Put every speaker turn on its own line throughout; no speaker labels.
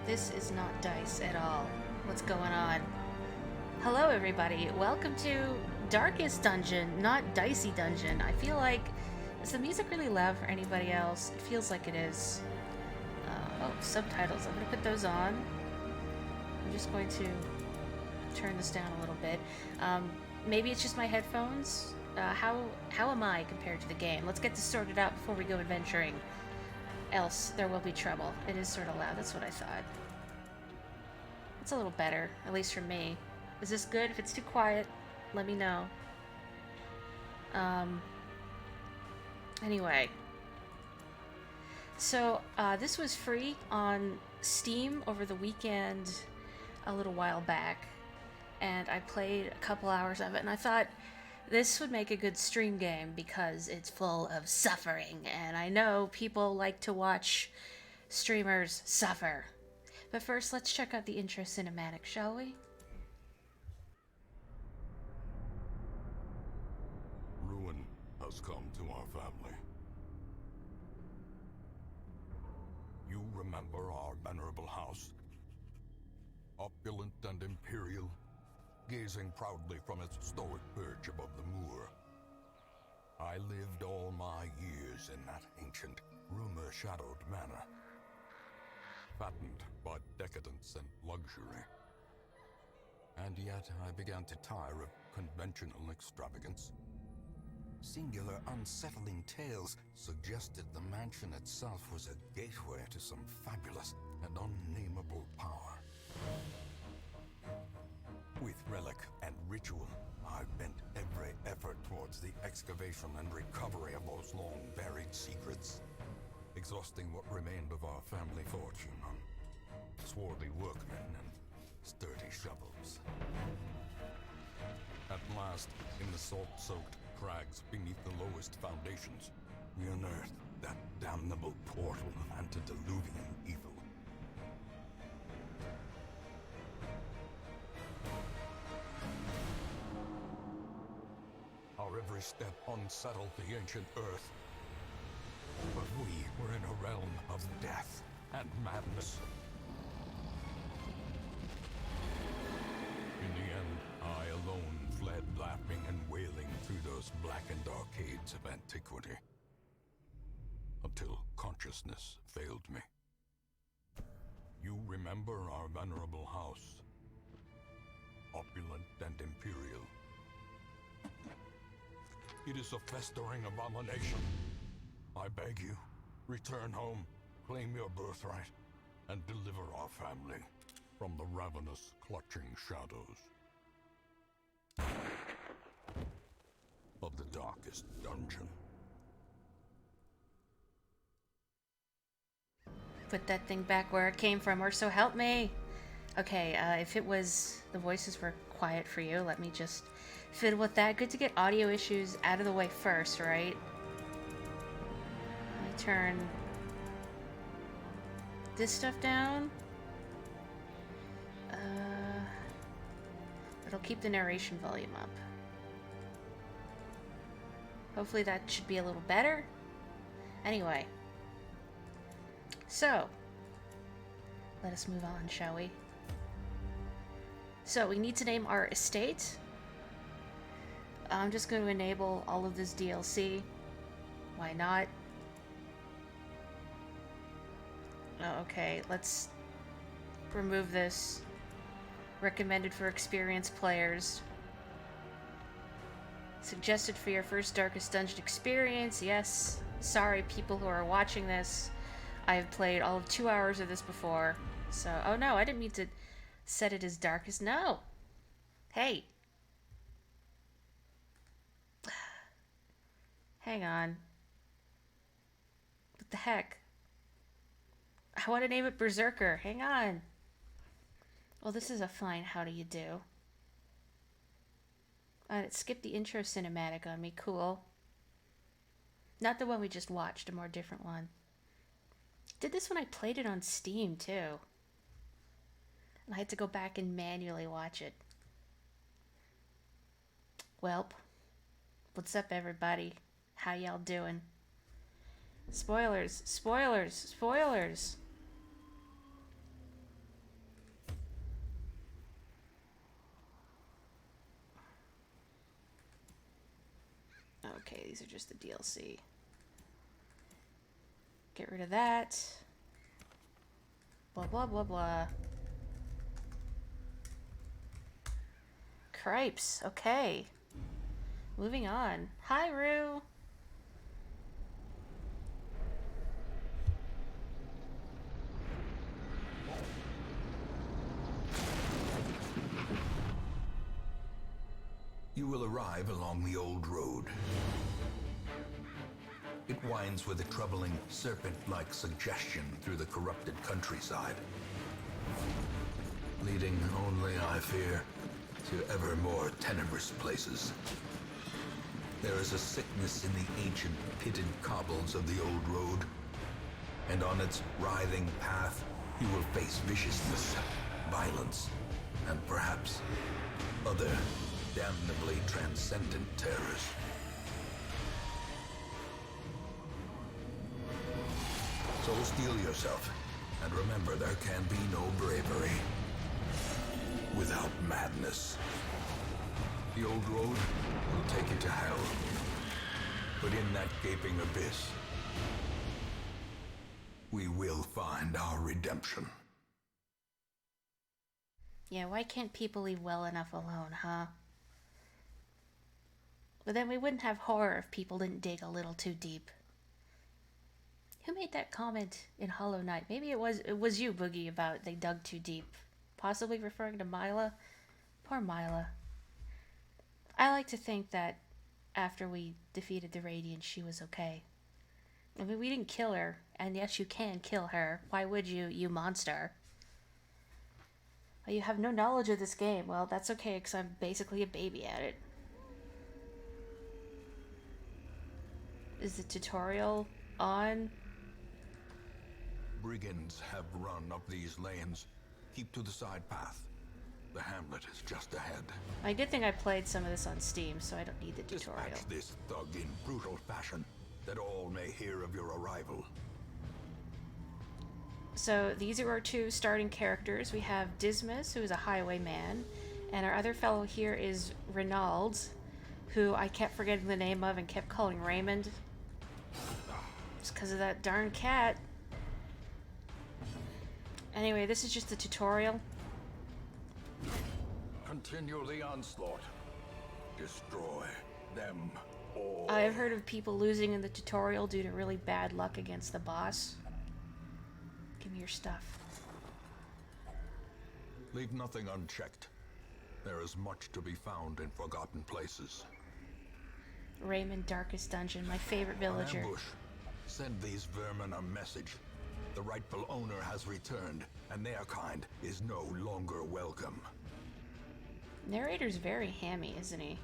This is not dice at all. What's going on? Hello, everybody. Welcome to Darkest Dungeon, not Dicey Dungeon. I feel like. Is the music really loud for anybody else? It feels like it is. Oh, subtitles. I'm going to put those on. I'm just going to turn this down a little bit. Maybe it's just my headphones. How am I compared to the game? Let's get this sorted out before we go adventuring. Else, there will be trouble. It is sort of loud. That's what I thought. It's a little better, at least for me. Is this good? If it's too quiet, let me know. Anyway. So, this was free on Steam over the weekend a little while back. And I played a couple hours of it, and I thought this would make a good stream game because it's full of suffering. And I know people like to watch streamers suffer. But first, let's check out the intro cinematic, shall we?
Ruin has come to our family. You remember our venerable house? Opulent and imperial, gazing proudly from its stoic perch above the moor. I lived all my years in that ancient, rumor-shadowed manor, fattened by decadence and luxury. And yet I began to tire of conventional extravagance. Singular, unsettling tales suggested the mansion itself was a gateway to some fabulous and unnameable power. With relic and ritual, I bent every effort towards the excavation and recovery of those long-buried secrets, exhausting what remained of our family fortune on swarthy workmen and sturdy shovels. At last, in the salt-soaked crags beneath the lowest foundations, we unearthed that damnable portal of antediluvian evil. Our every step unsettled the ancient earth. But we were in a realm of death and madness. In the end, I alone fled laughing and wailing through those blackened arcades of antiquity. Until consciousness failed me. You remember our venerable house? Opulent and imperial. It is a festering abomination. I beg you, return home, claim your birthright, and deliver our family from the ravenous, clutching shadows of the darkest dungeon.
Put that thing back where it came from, or so help me. Okay, if it was the voices were quiet for you, let me just fiddle with that. Good to get audio issues out of the way first, right? Let me turn this stuff down. It'll keep the narration volume up. Hopefully that should be a little better. Anyway. So, let us move on, shall we? So, we need to name our estate. I'm just going to enable all of this DLC. Why not? Oh, okay, let's remove this. Recommended for experienced players. Suggested for your first Darkest Dungeon experience. Yes. Sorry, people who are watching this. I've played all of 2 hours of this before. So, oh no, I didn't mean to set it as darkest. No. Hey. Hang on. What the heck? I want to name it Berserker. Hang on. Well, this is a fine how do you do. It skipped the intro cinematic on me. Cool. Not the one we just watched, a more different one. Did this when I played it on Steam, too. And I had to go back and manually watch it. Welp. What's up, everybody? How y'all doing? Spoilers, spoilers, spoilers. Okay, these are just the DLC. Get rid of that. Blah, blah, blah, blah. Cripes. Okay. Moving on. Hi, Rue.
You will arrive along the old road. It winds with a troubling serpent-like suggestion through the corrupted countryside, leading only, I fear, to ever more tenebrous places. There is a sickness in the ancient pitted cobbles of the old road, and on its writhing path you will face viciousness, violence, and perhaps other damnably transcendent terrors. So steel yourself, and remember there can be no bravery without madness. The old road will take you to hell, but in that gaping abyss, we will find our redemption.
Yeah, why can't people leave well enough alone, huh? But then we wouldn't have horror if people didn't dig a little too deep. Who made that comment in Hollow Knight? Maybe it was you, Boogie, about they dug too deep. Possibly referring to Mila. Poor Mila. I like to think that after we defeated the Radiant, she was okay. I mean, we didn't kill her, and yes, you can kill her. Why would you, you monster? Well, you have no knowledge of this game. Well, that's okay, because I'm basically a baby at it. Is the tutorial on?
Brigands have run up these lanes. Keep to the side path. The hamlet is just ahead.
I did think I played some of this on Steam, so I don't need the tutorial.
Dispatch this thug in brutal fashion, that all may hear of your arrival.
So these are our two starting characters. We have Dismas, who is a highwayman, and our other fellow here is Reynald, who I kept forgetting the name of and kept calling Raymond. Just because of that darn cat. Anyway, this is just the tutorial.
Continue the onslaught. Destroy them all.
I've heard of people losing in the tutorial due to really bad luck against the boss. Give me your stuff.
Leave nothing unchecked. There is much to be found in forgotten places.
Raymond, Darkest Dungeon, my favorite villager.
Ambush. Send these vermin a message. The rightful owner has returned, and their kind is no longer welcome.
Narrator's very hammy, isn't he?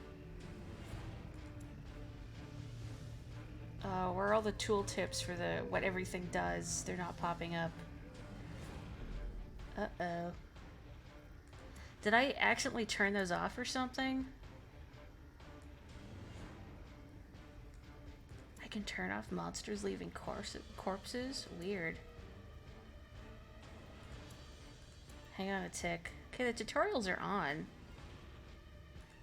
Where are all the tooltips for the what everything does? They're not popping up. Uh-oh. Did I accidentally turn those off or something? I can turn off monsters leaving corpses? Weird. Hang on a tick. Okay, the tutorials are on.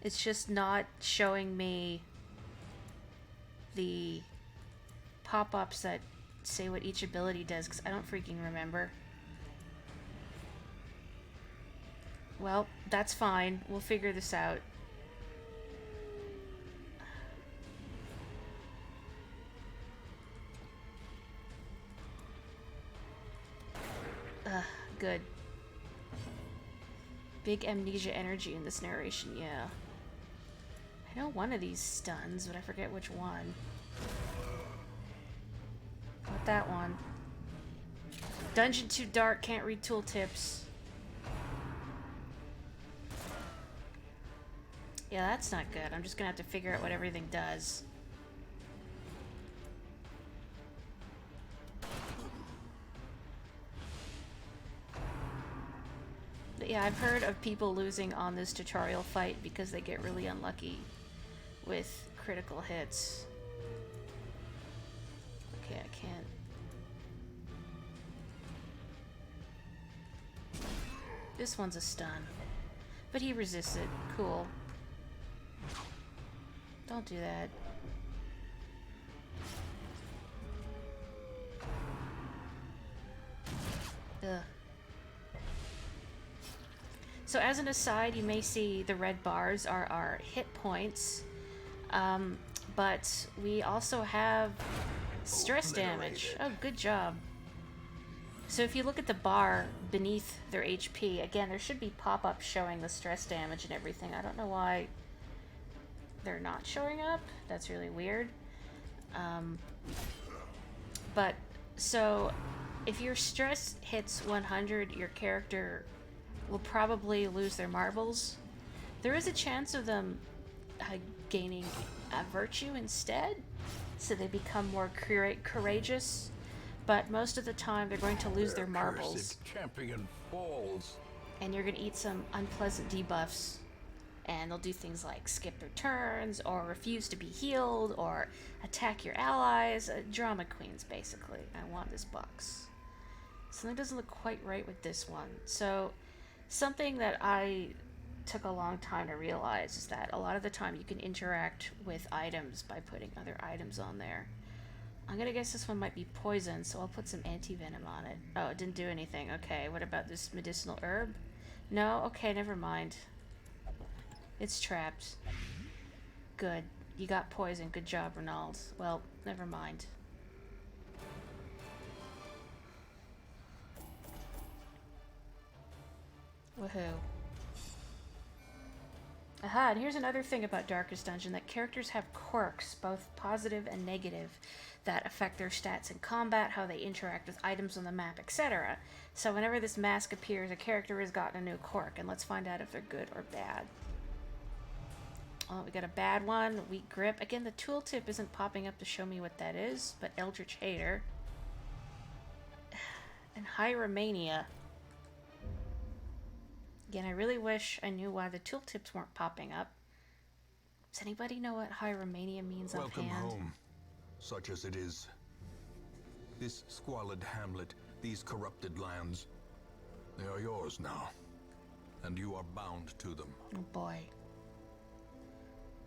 It's just not showing me the pop-ups that say what each ability does, because I don't freaking remember. Well, that's fine. We'll figure this out. Good. Big amnesia energy in this narration, yeah. I know one of these stuns, but I forget which one. Got that one. Dungeon too dark, can't read tooltips. Yeah, that's not good. I'm just gonna have to figure out what everything does. But yeah, I've heard of people losing on this tutorial fight because they get really unlucky with critical hits. Okay, I can't. This one's a stun. But he resisted. Cool. Don't do that. Ugh. So as an aside, you may see the red bars are our hit points, but we also have stress damage. Oh, good job. So if you look at the bar beneath their HP, again, there should be pop-ups showing the stress damage and everything. I don't know why they're not showing up. That's really weird. But, so, if your stress hits 100, your character will probably lose their marbles. There is a chance of them gaining a virtue instead, so they become more courageous. But most of the time, they're going to lose their marbles.
Champion falls.
And you're going to eat some unpleasant debuffs. And they'll do things like skip their turns, or refuse to be healed, or attack your allies. Drama queens, basically. I want this box. Something doesn't look quite right with this one. So, something that I took a long time to realize is that a lot of the time you can interact with items by putting other items on there. I'm gonna guess this one might be poison, so I'll put some anti-venom on it. Oh, it didn't do anything. Okay, what about this medicinal herb? No? Okay, never mind. It's trapped. Good. You got poison. Good job, Ronald. Well, never mind. Woohoo. Aha, and here's another thing about Darkest Dungeon, that characters have quirks, both positive and negative, that affect their stats in combat, how they interact with items on the map, etc. So whenever this mask appears, a character has gotten a new quirk, and let's find out if they're good or bad. Oh, we got a bad one, weak grip. Again, the tooltip isn't popping up to show me what that is, but Eldritch Hater. And Hyromania. Again, I really wish I knew why the tooltips weren't popping up. Does anybody know what Hyromania means offhand?
Welcome home, such as it is. This squalid hamlet, these corrupted lands, they are yours now, and you are bound to them.
Oh boy.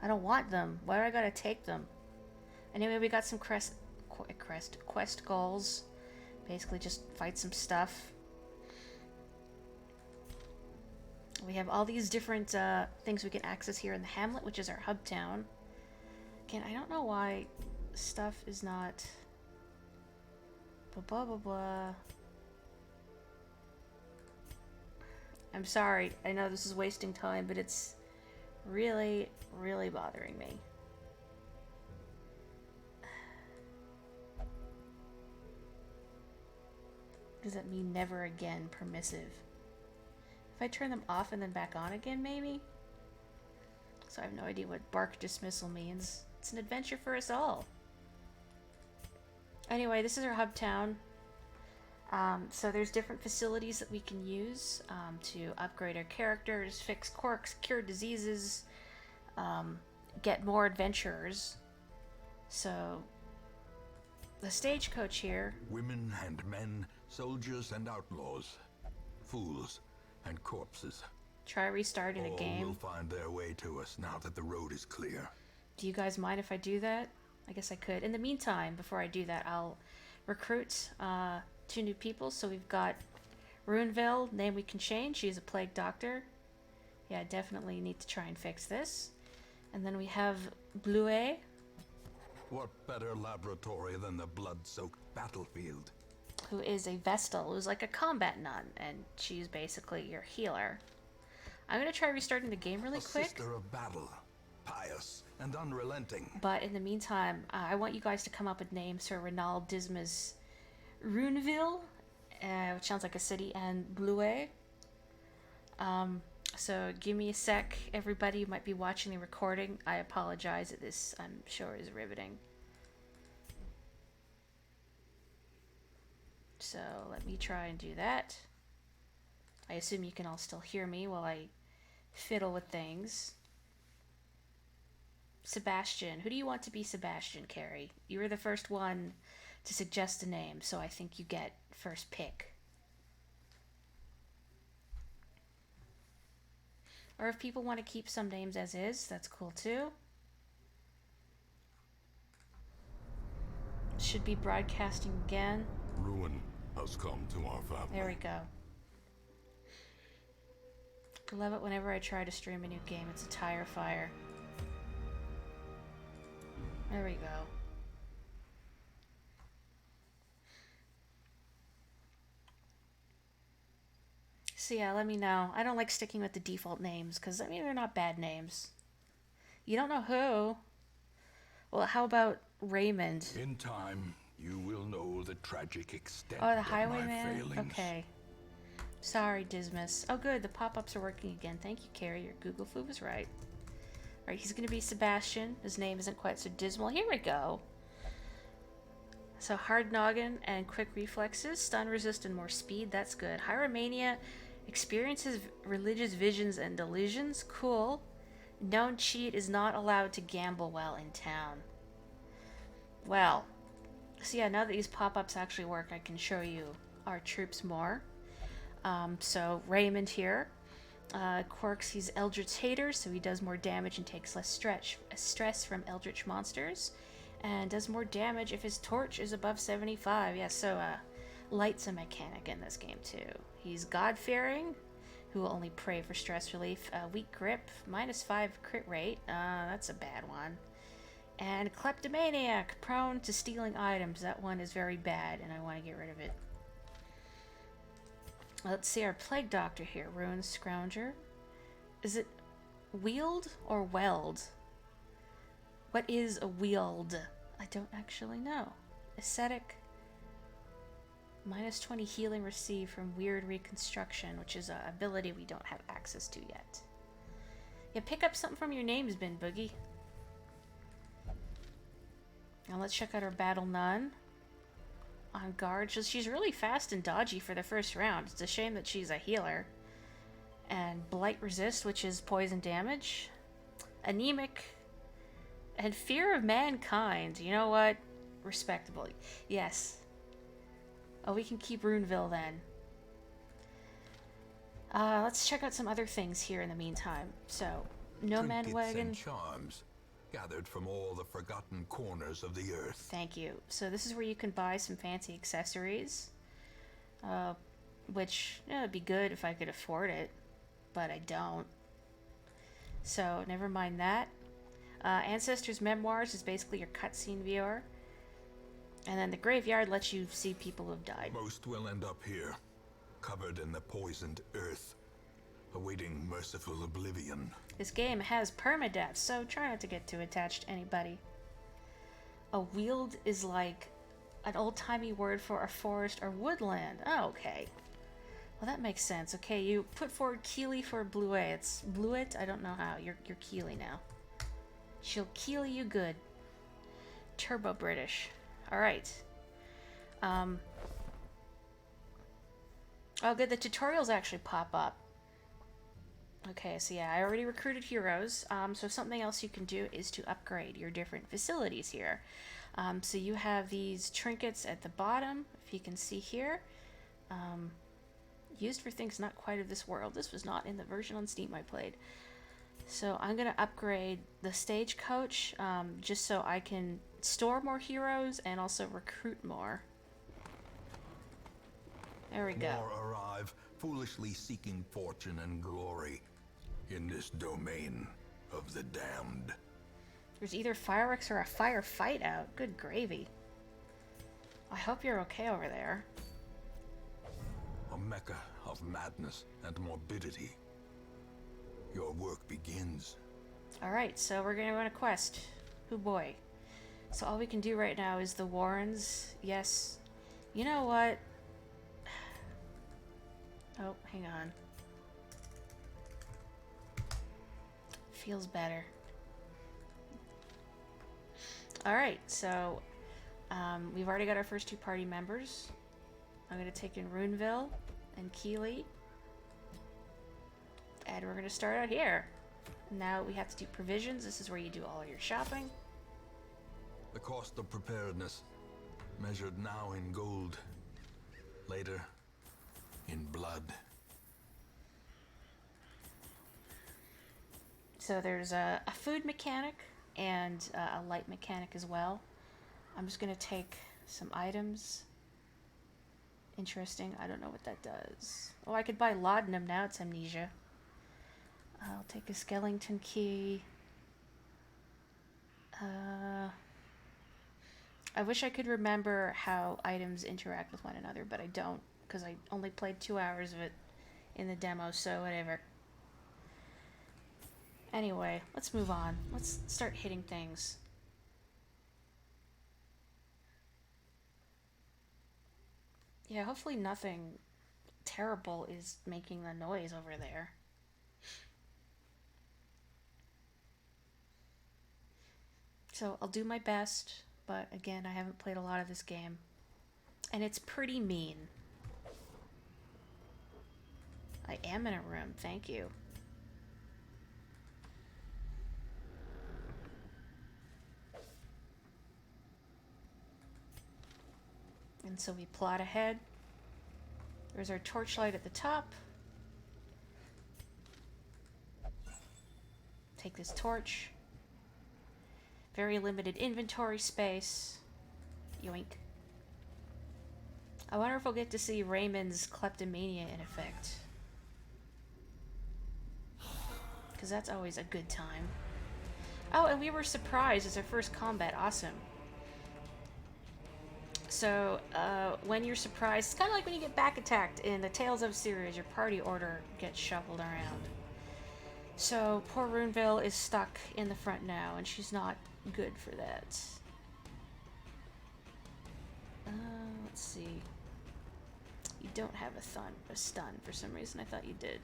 I don't want them. Why do I gotta take them? Anyway, we got some quest goals. Basically just fight some stuff. We have all these different things we can access here in the hamlet, which is our hub town. Again, I don't know why stuff is not... Blah, blah, blah, blah. I'm sorry. I know this is wasting time, but it's really, really bothering me. Does that mean never again permissive? If I turn them off and then back on again, maybe? So I have no idea what bark dismissal means. It's an adventure for us all. Anyway, this is our hub town. So there's different facilities that we can use to upgrade our characters, fix quirks, cure diseases, get more adventurers. So the stagecoach here.
Women and men, soldiers and outlaws, fools and corpses.
Try restarting the game.
All will find their way to us now that the road is clear.
Do you guys mind if I do that? I guess I could. In the meantime, before I do that, I'll recruit 2 new people. So we've got Runeville, name we can change. She's a plague doctor. Yeah, definitely need to try and fix this. And then we have Bluet.
What better laboratory than the blood-soaked battlefield?
Who is a Vestal, who's like a combat nun, and she's basically your healer. I'm gonna try restarting the game really quick.
Sister of battle, pious and unrelenting.
But in the meantime, I want you guys to come up with names for Renald Disma's Runeville, which sounds like a city, and Bluet. So give me a sec, everybody who might be watching the recording. I apologize that this, I'm sure, is riveting. So let me try and do that. I assume you can all still hear me while I fiddle with things. Sebastian. Who do you want to be Sebastian, Carrie? You were the first one to suggest a name, so I think you get first pick. Or if people want to keep some names as is, that's cool too. Should be broadcasting again.
Ruin has come to our family.
There we go. I love it whenever I try to stream a new game. It's a tire fire. There we go. So yeah, let me know. I don't like sticking with the default names, because, I mean, they're not bad names. You don't know who. Well, how about Raymond?
In time, you will know the tragic extent
Oh, the
of my
highwayman?
failings.
Okay. Sorry, Dismas. Oh, good. The pop-ups are working again. Thank you, Carrie. Your Google flu was right. Alright, he's going to be Sebastian. His name isn't quite so dismal. Here we go. So, hard noggin and quick reflexes. Stun resist and more speed. That's good. Hieromania experiences religious visions and delusions. Cool. Known cheat is not allowed to gamble while in town. Well, so yeah, now that these pop-ups actually work, I can show you our troops more. So Raymond here, quirks, he's Eldritch Hater, so he does more damage and takes less stress from Eldritch monsters, and does more damage if his torch is above 75. Yeah, so light's a mechanic in this game too. He's God-fearing, who will only pray for stress relief. Weak grip, -5 crit rate. That's a bad one. And kleptomaniac, prone to stealing items. That one is very bad, and I want to get rid of it. Let's see our plague doctor here. Ruined Scrounger. Is it wield or weld? What is a wield? I don't actually know. Ascetic. -20 healing received from Weird Reconstruction, which is an ability we don't have access to yet. Yeah, pick up something from your names bin, Boogie. Now let's check out our Battle Nun. On guard. She's really fast and dodgy for the first round. It's a shame that she's a healer. And Blight Resist, which is poison damage. Anemic. And Fear of Mankind. You know what? Respectable. Yes. Oh, we can keep Runeville then. Let's check out some other things here in the meantime. So, No Man
Trinkets
Wagon.
and charms gathered from all the forgotten corners of the earth.
Thank you. So this is where you can buy some fancy accessories. Which, it'd be good if I could afford it. But I don't. So, never mind that. Ancestors' Memoirs is basically your cutscene viewer. And then the Graveyard lets you see people who've died.
Most will end up here, covered in the poisoned earth, awaiting merciful oblivion.
This game has permadeath, so try not to get too attached to anybody. A wield is like an old-timey word for a forest or woodland. Oh, okay. Well, that makes sense. Okay, you put forward Keely for Bluet. It's Bluet? I don't know how. You're Keely now. She'll Keely you good. Turbo British. Alright. Oh, good. The tutorials actually pop up. Okay, so yeah, I already recruited heroes. So something else you can do is to upgrade your different facilities here. So you have these trinkets at the bottom, if you can see here. Used for things not quite of this world. This was not in the version on Steam I played. So I'm going to upgrade the stagecoach, just so I can store more heroes and also recruit more. There we go.
More arrive, foolishly seeking fortune and glory in this domain of the damned.
There's either fireworks or a firefight out. Good gravy. I hope you're okay over there.
A mecca of madness and morbidity. Your work begins.
Alright, so we're gonna run a quest. Oh boy. So all we can do right now is the Warrens. Yes. You know what? Oh, hang on. Feels better. Alright, so we've already got our first two party members. I'm going to take in Runeville and Keely. And we're going to start out here. Now we have to do provisions. This is where you do all your shopping.
The cost of preparedness, measured now in gold, later in blood.
So there's a food mechanic and a light mechanic as well. I'm just going to take some items Interesting. I don't know what that does. Oh, I could buy laudanum. Now it's amnesia. I'll take a skeleton key. I wish I could remember how items interact with one another, but I don't, because I only played 2 hours of it in the demo, so whatever. Anyway, let's move on. Let's start hitting things. Yeah, hopefully nothing terrible is making the noise over there. So I'll do my best, but again, I haven't played a lot of this game. And it's pretty mean. I am in a room, thank you. And so we plot ahead. There's our torchlight at the top. Take this torch. Very limited inventory space. Yoink. I wonder if we'll get to see Raymond's kleptomania in effect. Because that's always a good time. Oh, and we were surprised as our first combat. Awesome. So, when you're surprised, it's kind of like when you get back attacked in the Tales of series, your party order gets shuffled around. So, poor Runeville is stuck in the front now, and she's not good for that. Let's see. You don't have a stun for some reason. I thought you did.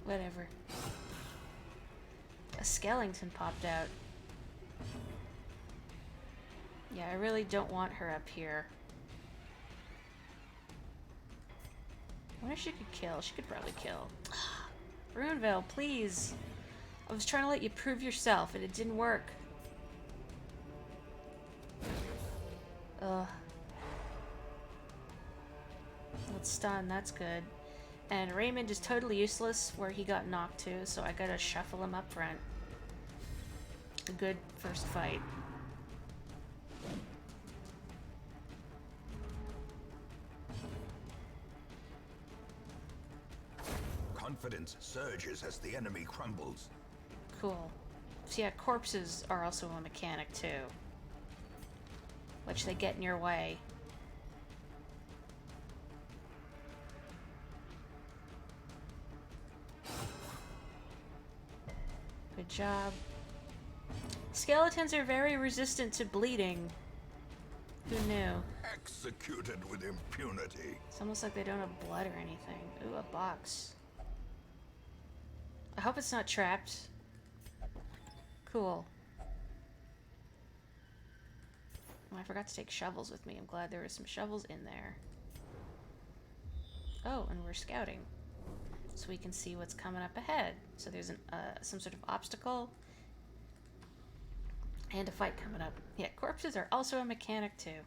Whatever. A skeleton popped out. Yeah, I really don't want her up here. I wonder if she could kill. She could probably kill. Runeville, please. I was trying to let you prove yourself, and it didn't work. Ugh. Let's stun, that's good. And Raymond is totally useless where he got knocked to, so I gotta shuffle him up front. A good first fight.
Confidence surges as the enemy crumbles.
Cool. So yeah, corpses are also a mechanic too. Which they get in your way. Good job. Skeletons are very resistant to bleeding. Who knew?
Executed with impunity.
It's almost like they don't have blood or anything. Ooh, a box. I hope it's not trapped. Cool. Oh, I forgot to take shovels with me. I'm glad there were some shovels in there. Oh, and we're scouting. So we can see what's coming up ahead. So there's some sort of obstacle. And a fight coming up. Yeah, corpses are also a mechanic too.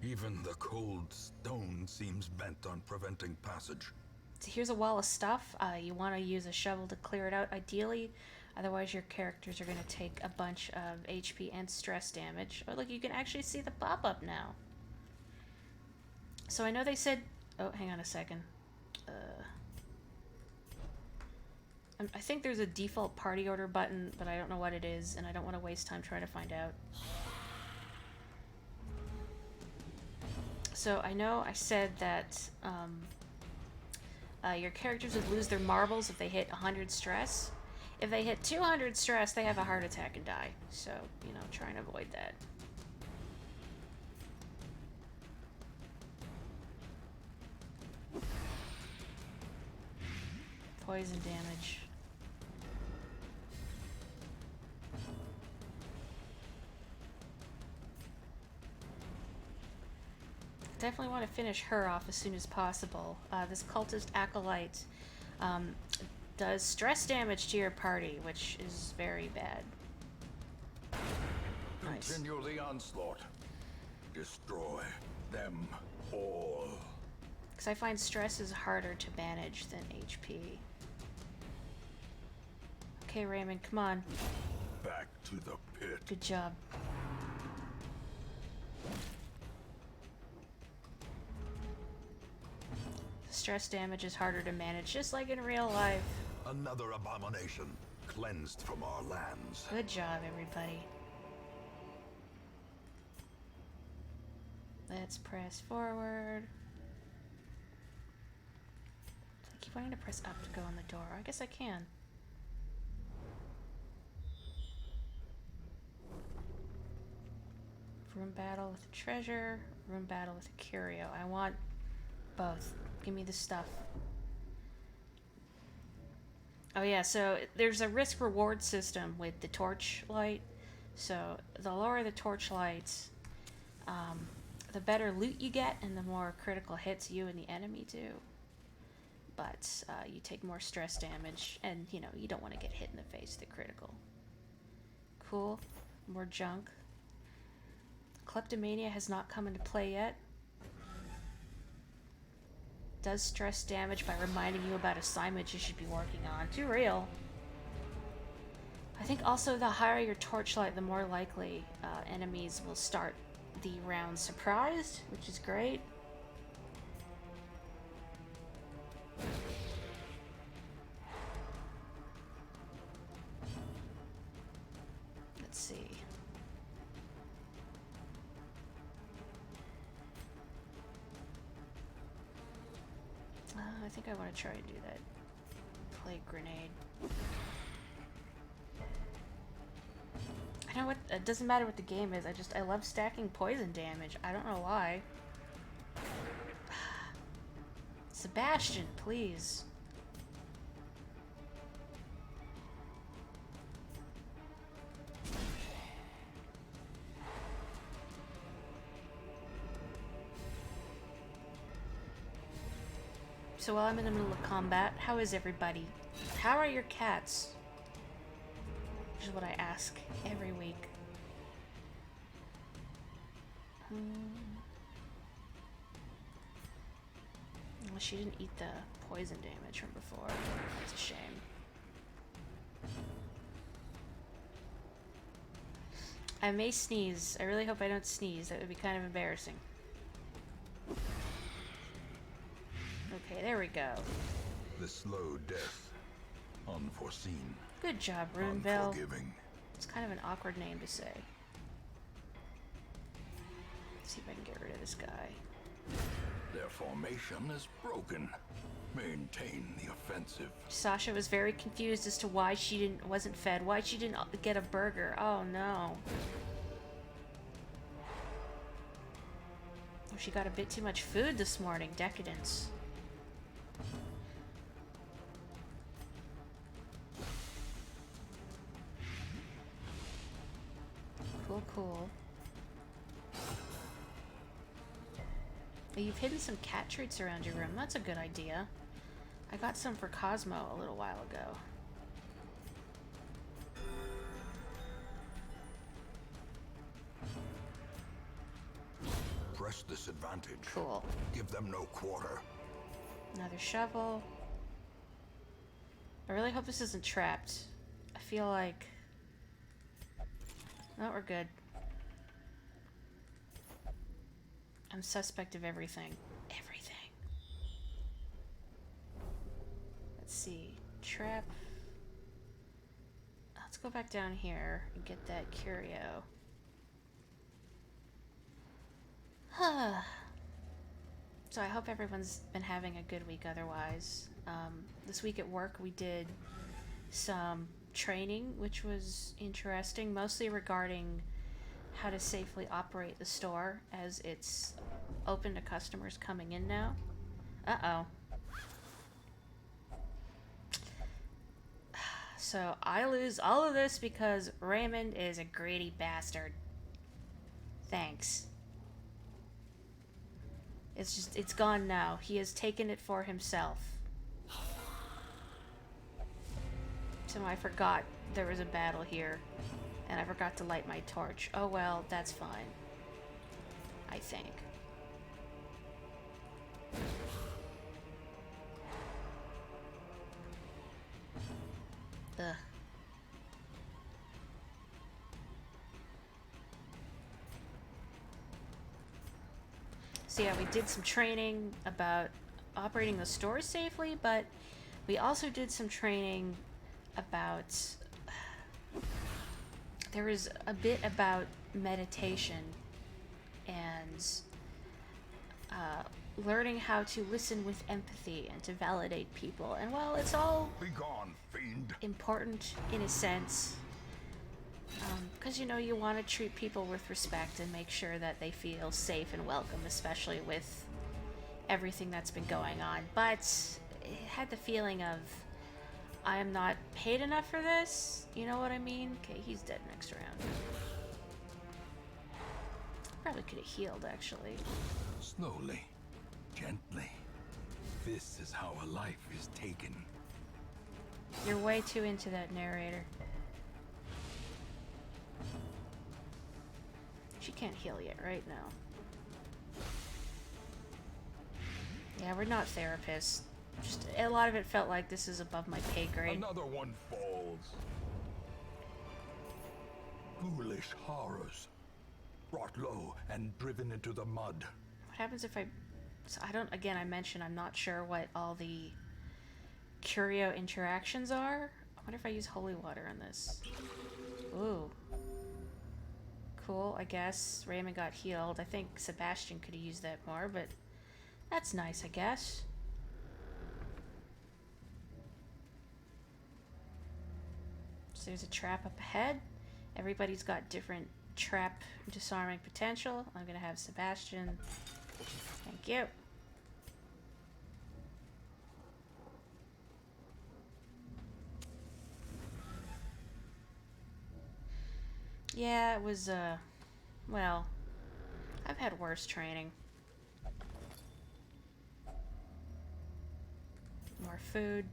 Even the cold stone seems bent on preventing passage.
So here's a wall of stuff. You want to use a shovel to clear it out, ideally. Otherwise, your characters are going to take a bunch of HP and stress damage. Oh, look, you can actually see the pop-up now. So I know they said... Oh, hang on a second. I think there's a default party order button, but I don't know what it is, and I don't want to waste time trying to find out. So I know I said that your characters would lose their marbles if they hit 100 stress. If they hit 200 stress, they have a heart attack and die. So, you know, try and avoid that. Poison damage. Definitely want to finish her off as soon as possible. This cultist acolyte does stress damage to your party, which is very bad. Nice.
Continue the onslaught. Destroy them all.
Because I find stress is harder to manage than HP. okay, Raymond, come on.
Back to the pit.
Good job. Stress damage is harder to manage, just like in real life.
Another abomination cleansed from our lands.
Good job, everybody. Let's press forward. I keep wanting to press up to go on the door. I guess I can. Room battle with a treasure. Room battle with a curio. I want both. Give me the stuff. Oh yeah, so there's a risk-reward system with the torchlight. So the lower the torchlights, the better loot you get and the more critical hits you and the enemy do. But you take more stress damage and, you know, you don't want to get hit in the face with the critical. Cool. More junk. Kleptomania has not come into play yet. Does stress damage by reminding you about assignments you should be working on. Too real. I think also the higher your torchlight, the more likely enemies will start the round surprised, which is great. Let's see. I think I want to try to do that plague grenade. I know what, it doesn't matter what the game is, I love stacking poison damage. I don't know why. Sebastian, please. So while I'm in the middle of combat, how is everybody? How are your cats? Which is what I ask every week. Well, she didn't eat the poison damage from before. It's a shame. I may sneeze. I really hope I don't sneeze. That would be kind of embarrassing. Okay, there we go.
The slow death. Unforeseen.
Good job, Runeville.
Unforgiving.
It's kind of an awkward name to say. Let's see if I can get rid of this guy.
Their formation is broken. Maintain the offensive.
Sasha was very confused as to why she wasn't fed. Why she didn't get a burger. Oh no. Oh, she got a bit too much food this morning. Decadence. Cool, cool. You've hidden some cat treats around your room. That's a good idea. I got some for Cosmo a little while ago.
Press this advantage.
Cool.
Give them no quarter.
Another shovel. I really hope this isn't trapped. I feel like... No, we're good. I'm suspect of everything. Everything. Let's see. Trap. Let's go back down here and get that curio. So I hope everyone's been having a good week otherwise. This week at work we did some training, which was interesting, mostly regarding how to safely operate the store as it's open to customers coming in now. Uh-oh. So I lose all of this because Raymond is a greedy bastard. Thanks. It's gone now. He has taken it for himself. So I forgot there was a battle here. And I forgot to light my torch. Oh well, that's fine. I think. Ugh. So yeah, we did some training about operating the store safely, but we also did some training about... There was a bit about meditation and learning how to listen with empathy and to validate people. And while it's all
Begone, fiend.
important in a sense, because you know you want to treat people with respect and make sure that they feel safe and welcome, especially with everything that's been going on. But it had the feeling of, I am not paid enough for this. You know what I mean? Okay, he's dead next round. Probably could have healed, actually.
Slowly, gently. This is how a life is taken.
You're way too into that narrator. She can't heal yet, right? No. Yeah, we're not therapists. Just a lot of it felt like this is above my pay grade.
Another one falls. Foolish horrors. Brought low and driven into the mud.
What happens if I... So I don't... Again, I mentioned I'm not sure what all the curio interactions are. I wonder if I use holy water on this. Ooh. Cool, I guess. Raymond got healed. I think Sebastian could have used that more, but that's nice, I guess. So there's a trap up ahead. Everybody's got different trap disarming potential. I'm gonna have Sebastian. Thank you. Yeah, it was, well, I've had worse training. More food.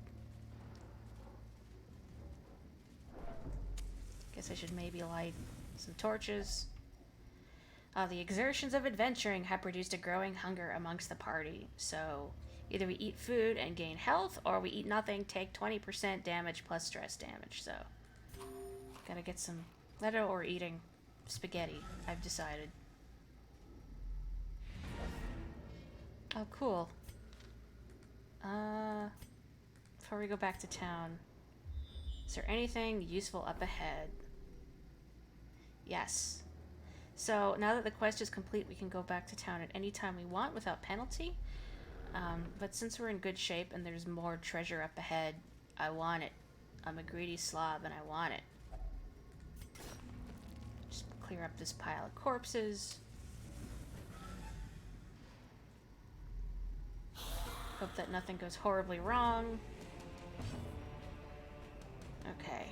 Guess I should maybe light some torches. The exertions of adventuring have produced a growing hunger amongst the party. So, either we eat food and gain health, or we eat nothing, take 20% damage plus stress damage. So, gotta get some... That or eating spaghetti, I've decided. Oh, cool. Before we go back to town, is there anything useful up ahead? Yes. So now that the quest is complete, we can go back to town at any time we want without penalty. But since we're in good shape and there's more treasure up ahead, I want it. I'm a greedy slob and I want it. Just clear up this pile of corpses. Hope that nothing goes horribly wrong. Okay.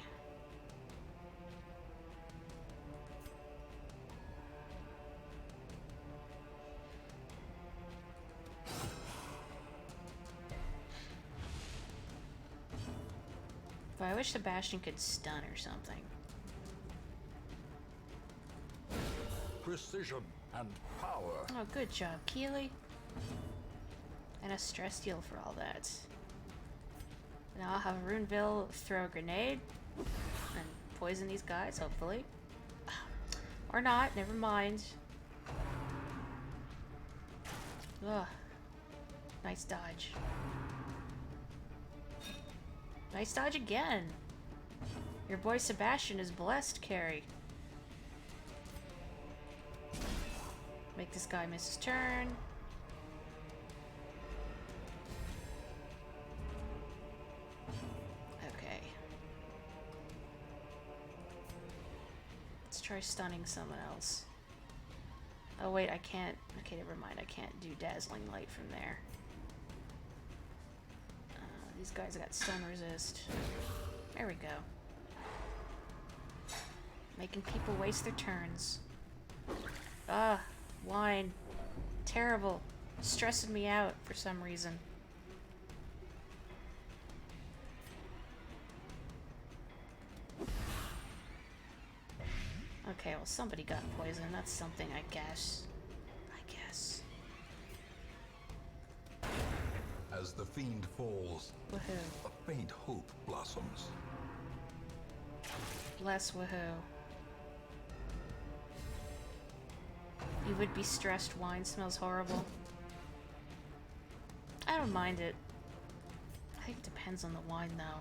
But I wish Sebastian could stun or something.
Precision and power.
Oh, good job, Keely. And a stress deal for all that. Now I'll have Runeville throw a grenade and poison these guys, hopefully. Or not, never mind. Ugh. Nice dodge. Nice dodge again. Your boy Sebastian is blessed, Carrie. Make this guy miss his turn. Okay. Let's try stunning someone else. Oh wait, I can't. Okay, never mind. I can't do dazzling light from there. These guys got stun resist. There we go. Making people waste their turns. Ah, wine. Terrible. Stressing me out for some reason. Okay, well somebody got poisoned. That's something, I guess.
As the fiend falls,
Woohoo.
a faint hope blossoms.
Bless woohoo. You would be stressed. Wine smells horrible. I don't mind it. I think it depends on the wine, though.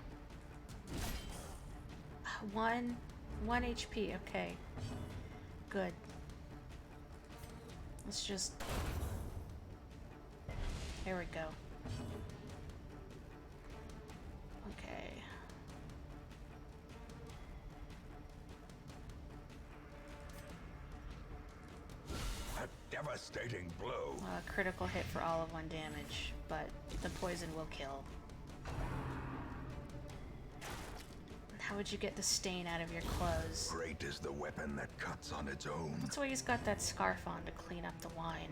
One HP, okay. Good. Let's just... There we go. Okay.
A devastating blow.
Critical hit for all of 1 damage, but the poison will kill. How would you get the stain out of your clothes?
Great is the weapon that cuts on its own.
That's why he's got that scarf on, to clean up the wine.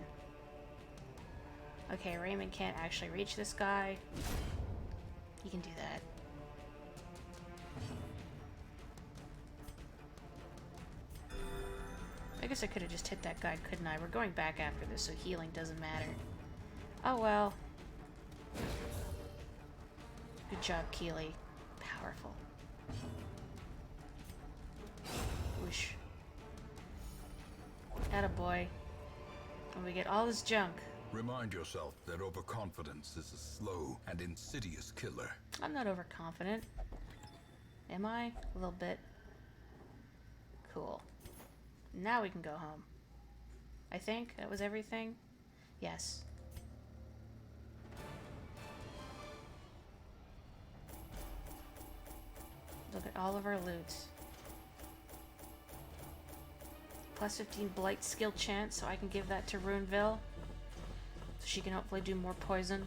Okay, Raymond can't actually reach this guy. He can do that. I guess I could have just hit that guy, couldn't I? We're going back after this, so healing doesn't matter. Oh well. Good job, Keely. Powerful. Whoosh. Attaboy. And we get all this junk.
Remind yourself that overconfidence is a slow and insidious killer.
I'm not overconfident. Am I? A little bit. Cool. Now we can go home. I think that was everything. Yes. Look at all of our loot. Plus 15 Blight skill chance, so I can give that to Runeville. So she can hopefully do more poison.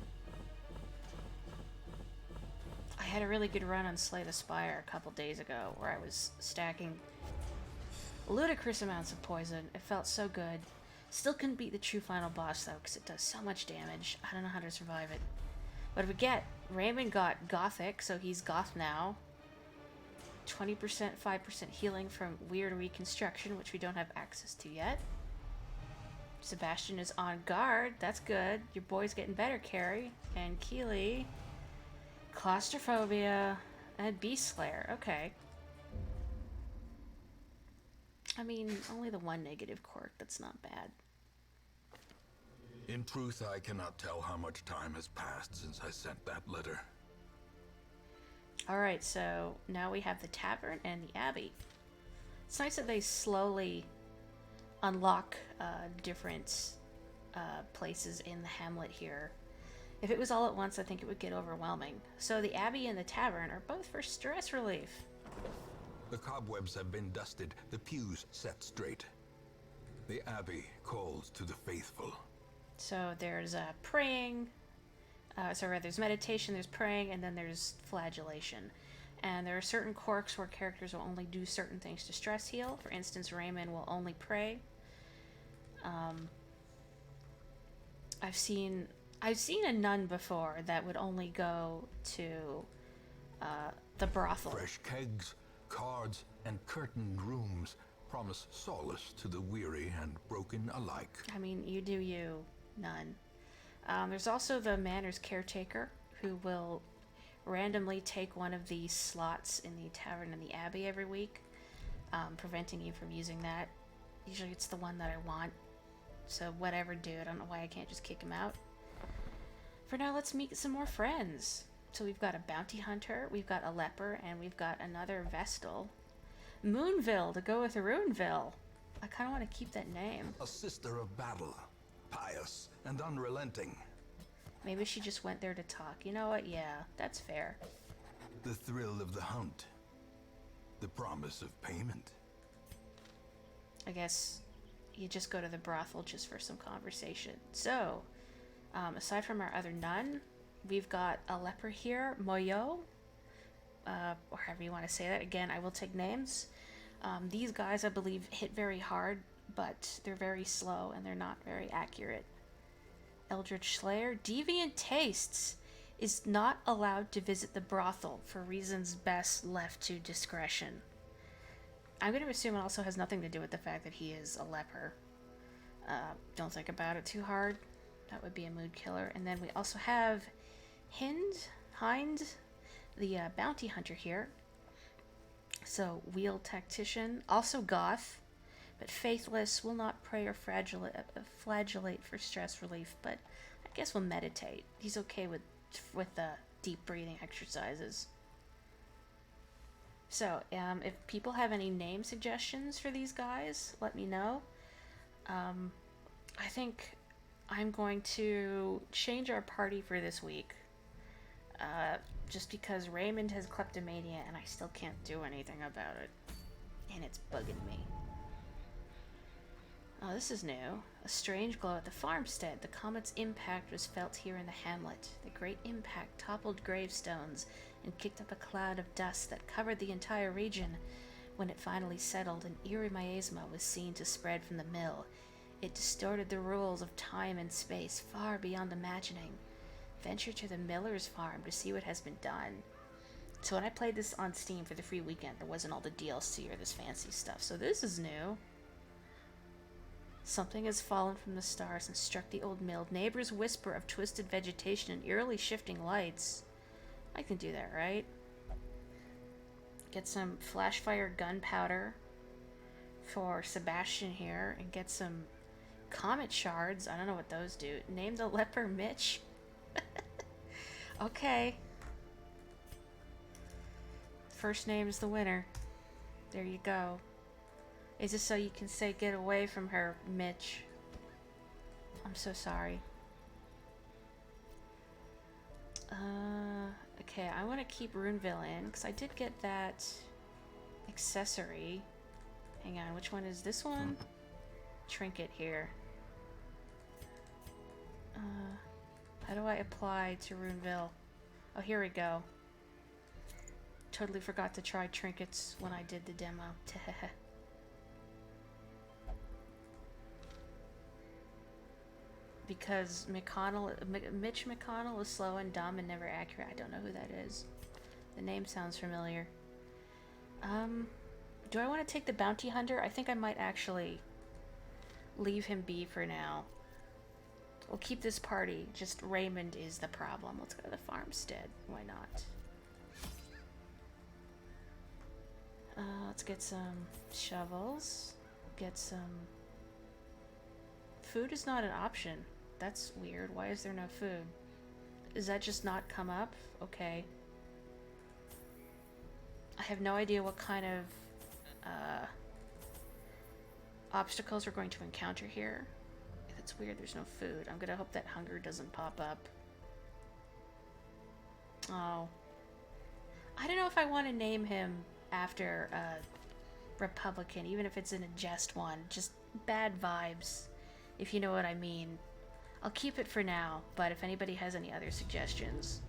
I had a really good run on Slay the Spire a couple days ago, where I was stacking ludicrous amounts of poison. It felt so good. Still couldn't beat the true final boss, though, because it does so much damage. I don't know how to survive it. What did we get? Raymond got Gothic, so he's Goth now. 20%, 5% healing from Weird Reconstruction, which we don't have access to yet. Sebastian is on guard. That's good. Your boy's getting better, Carrie. And Keely. Claustrophobia. And Beast Slayer. Okay. I mean, only the 1 negative quirk. That's not bad.
In truth, I cannot tell how much time has passed since I sent that letter.
Alright, so now we have the tavern and the abbey. It's nice that they slowly unlock different places in the hamlet here. If it was all at once, I think it would get overwhelming. So the abbey and the tavern are both for stress relief.
The cobwebs have been dusted, the pews set straight. The abbey calls to the faithful.
So there's praying, there's meditation, there's praying, and then there's flagellation. And there are certain quirks where characters will only do certain things to stress heal. For instance, Raymond will only pray. I've seen a nun before that would only go to the brothel.
Fresh kegs, cards, and curtained rooms promise solace to the weary and broken alike.
I mean, you do you, nun. There's also the manor's caretaker, who will randomly take one of the slots in the tavern and the abbey every week, preventing you from using that. Usually it's the one that I want, so whatever, dude. I don't know why I can't just kick him out. For now, let's meet some more friends. So we've got a bounty hunter, we've got a leper, and we've got another Vestal. Moonville, to go with Runeville. I kind of want to keep that name.
A sister of battle, pious and unrelenting.
Maybe she just went there to talk. You know what? Yeah, that's fair.
The thrill of the hunt. The promise of payment.
I guess you just go to the brothel just for some conversation. So, aside from our other nun, we've got a leper here, Moyo, or however you want to say that. Again, I will take names. These guys, I believe, hit very hard, but they're very slow and they're not very accurate. Eldritch Slayer, Deviant Tastes, is not allowed to visit the brothel for reasons best left to discretion. I'm going to assume it also has nothing to do with the fact that he is a leper. Don't think about it too hard. That would be a mood killer. And then we also have Hind, the bounty hunter here. So, Wheel Tactician, also Goth, but faithless, will not pray or flagellate for stress relief, but I guess we'll meditate. He's okay with deep breathing exercises. So, if people have any name suggestions for these guys, let me know. I think I'm going to change our party for this week. Just because Raymond has kleptomania and I still can't do anything about it. And it's bugging me. Oh, this is new. A strange glow at the farmstead. The comet's impact was felt here in the hamlet. The great impact toppled gravestones and kicked up a cloud of dust that covered the entire region. When it finally settled, an eerie miasma was seen to spread from the mill. It distorted the rules of time and space far beyond imagining. Venture to the miller's farm to see what has been done. So when I played this on Steam for the free weekend, there wasn't all the DLC or this fancy stuff. So this is new. Something has fallen from the stars and struck the old mill. Neighbors whisper of twisted vegetation and eerily shifting lights. I can do that, right? Get some flashfire gunpowder for Sebastian here, and get some comet shards. I don't know what those do. Name the leper Mitch. Okay. First name is the winner. There you go. Is this so you can say get away from her, Mitch? I'm so sorry. Okay, I want to keep Runeville in, because I did get that accessory. Hang on, which one is this one? Trinket here. How do I apply to Runeville? Oh, here we go. Totally forgot to try trinkets when I did the demo. Because Mitch McConnell is slow and dumb and never accurate. I don't know who that is. The name sounds familiar. Do I want to take the bounty hunter? I think I might actually leave him be for now. We'll keep this party. Just Raymond is the problem. Let's go to the farmstead. Why not? Let's get some shovels. Get some... Food is not an option. That's weird. Why is there no food? Does that just not come up? Okay. I have no idea what kind of obstacles we're going to encounter here. It's weird there's no food. I'm gonna hope that hunger doesn't pop up. Oh. I don't know if I want to name him after a Republican, even if it's in a jest one. Just bad vibes, if you know what I mean. I'll keep it for now, but if anybody has any other suggestions.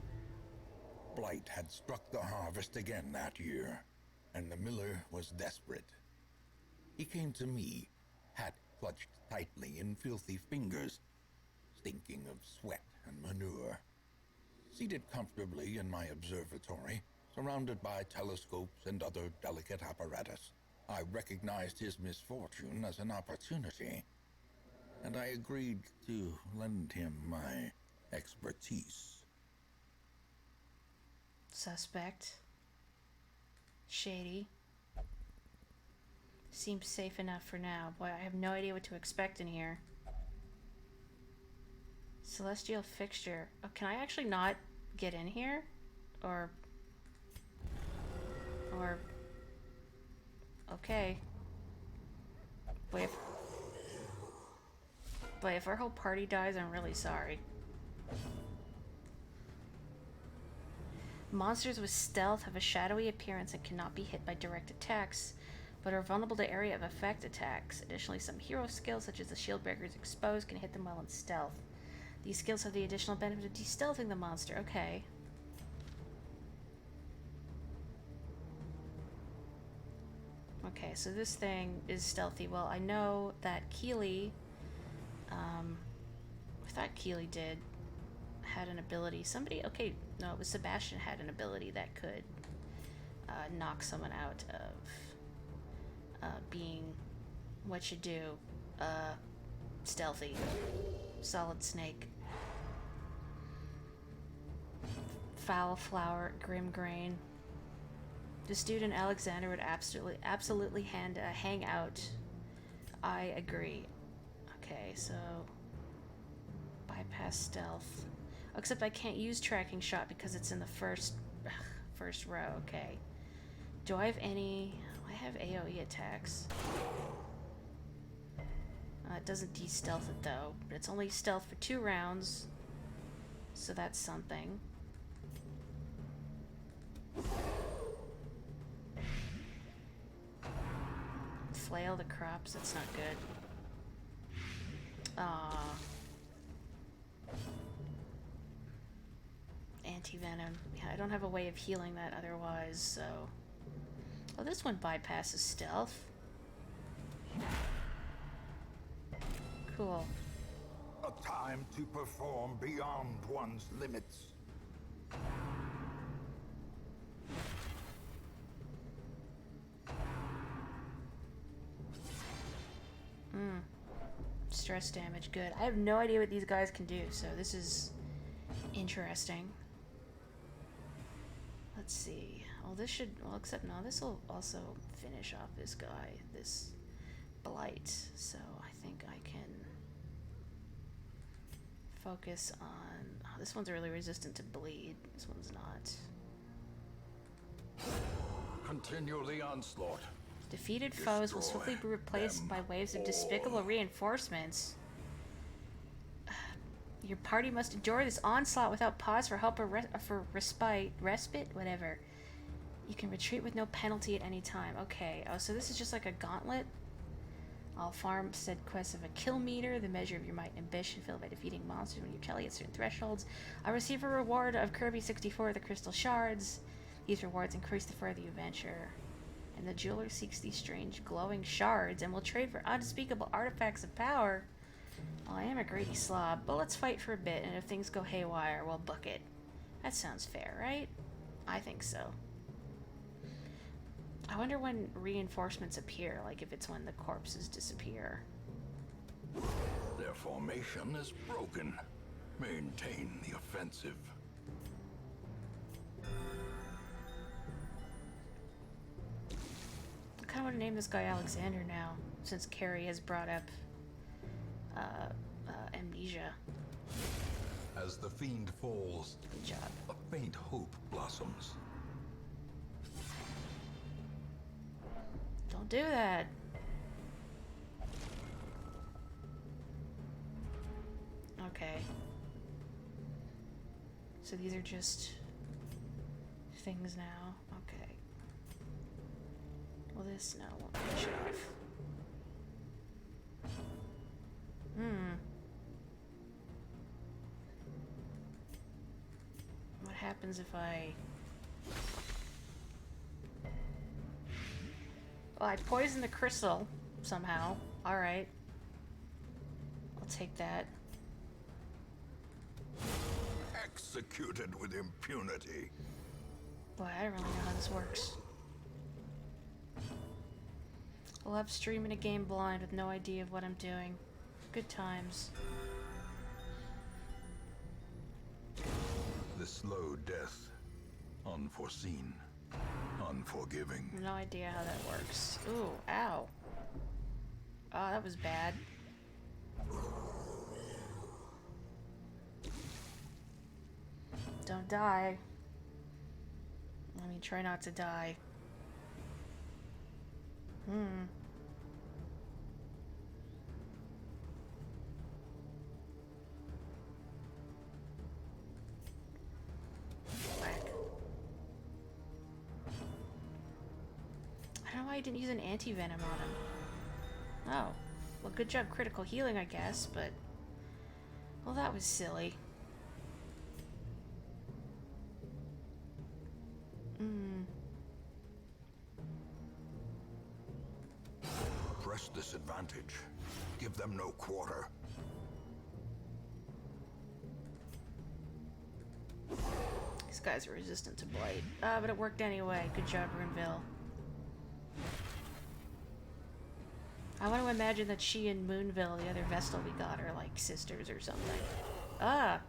Blight had struck the harvest again that year, and the miller was desperate. He came to me, hat clutched tightly in filthy fingers, stinking of sweat and manure. Seated comfortably in my observatory, surrounded by telescopes and other delicate apparatus, I recognized his misfortune as an opportunity, and I agreed to lend him my expertise.
Suspect. Shady. Seems safe enough for now. Boy, I have no idea what to expect in here. Celestial fixture. Oh, can I actually not get in here? Or... Okay. But if our whole party dies, I'm really sorry. Monsters with stealth have a shadowy appearance and cannot be hit by direct attacks, but are vulnerable to area of effect attacks. Additionally, some hero skills, such as the shield breaker's exposed, can hit them while in stealth. These skills have the additional benefit of de-stealthing the monster. Okay. Okay, so this thing is stealthy. Well, I know that Keely... I thought Keely had an ability. Somebody... Okay, no, it was Sebastian had an ability that could knock someone out of being what you do. Stealthy. Solid snake. Foul flower, grim grain. This dude in Alexander would absolutely hang out. I agree. Okay, so buy Bypass stealth. Except I can't use tracking shot because it's in the first row. Okay. Do I have any... I have AoE attacks. It doesn't de-stealth it though, but it's only stealth for 2 rounds. So that's something. Flail the crops, that's not good. Ah. Anti-venom. Yeah, I don't have a way of healing that otherwise, so... Oh, this one bypasses stealth. Cool.
A time to perform beyond one's limits.
Stress damage, good. I have no idea what these guys can do, so this is interesting. Let's see. Well, this should... Well, except no, this will also finish off this guy, this blight. So I think I can focus on... Oh, this one's really resistant to bleed. This one's not.
Continue the onslaught.
Defeated foes will swiftly be replaced by waves of despicable reinforcements. Your party must endure this onslaught without pause for help or for respite, whatever. You can retreat with no penalty at any time. Okay, oh, so this is just like a gauntlet. All farmstead quests have a kill meter, the measure of your might and ambition filled by defeating monsters when you tally at certain thresholds. I receive a reward of Kirby 64, the crystal shards. These rewards increase the further you venture. And the jeweler seeks these strange glowing shards and will trade for unspeakable artifacts of power. Well, I am a greedy slob, but let's fight for a bit, and if things go haywire, we'll book it. That sounds fair, right? I think so. I wonder when reinforcements appear, like if it's when the corpses disappear.
Their formation is broken. Maintain the offensive.
I kind of want to name this guy Alexander now, since Carrie has brought up amnesia.
As the fiend falls,
Good job.
a faint hope blossoms.
Don't do that. Okay. So these are just things now. Okay. Well, this no won't finish it off. What happens if I... Well, I poisoned the crystal somehow. Alright. I'll take that.
Executed with impunity.
Boy, I don't really know how this works. I love streaming a game blind with no idea of what I'm doing. Good times.
The slow death. Unforeseen. Unforgiving.
No idea how that works. Ooh, ow. Oh, that was bad. Don't die. I mean, try not to die. Whack. I don't know why I didn't use an anti-venom on him. Oh. Well, good job critical healing, I guess, but... Well, that was silly.
Press disadvantage. Give them no quarter.
These guys are resistant to blight. But it worked anyway. Good job, Runeville. I want to imagine that she and Moonville, the other Vestal we got, are like sisters or something. Ah!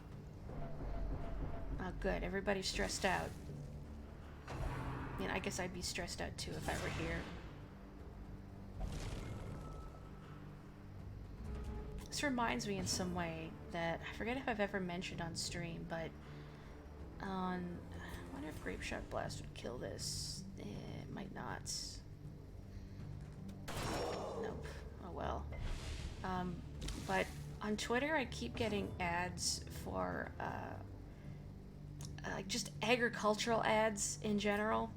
Oh, good. Everybody's stressed out. I mean, I guess I'd be stressed out too if I were here. This reminds me in some way, that I forget if I've ever mentioned on stream, but I wonder if Grape Shot Blast would kill this. It might not. Nope. Oh well. But on Twitter, I keep getting ads for just agricultural ads in general.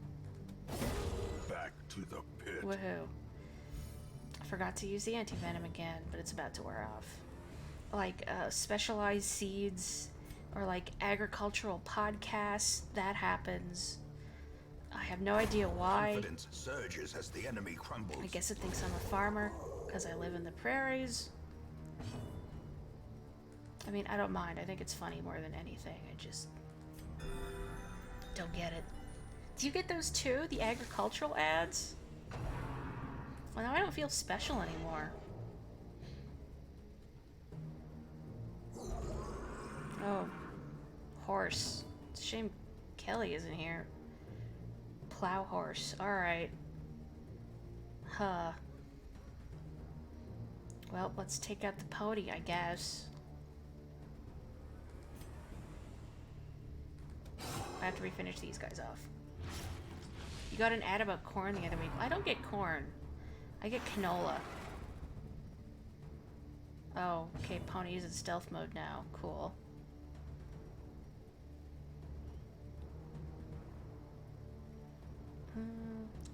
Back to the pit.
Woohoo. I forgot to use the anti-venom again, but it's about to wear off. Like specialized seeds or like agricultural podcasts, that happens. I have no idea why.
Confidence surges as the enemy crumbles.
I guess it thinks I'm a farmer because I live in the prairies. I mean, I don't mind. I think it's funny more than anything. I just don't get it. Do you get those too? The agricultural ads? Well, now I don't feel special anymore. Oh. Horse. It's a shame Kelly isn't here. Plow horse. Alright. Huh. Well, let's take out the pony, I guess. I have to refinish these guys off. You got an ad about corn the other week. I don't get corn. I get canola. Oh, okay, pony is in stealth mode now. Cool.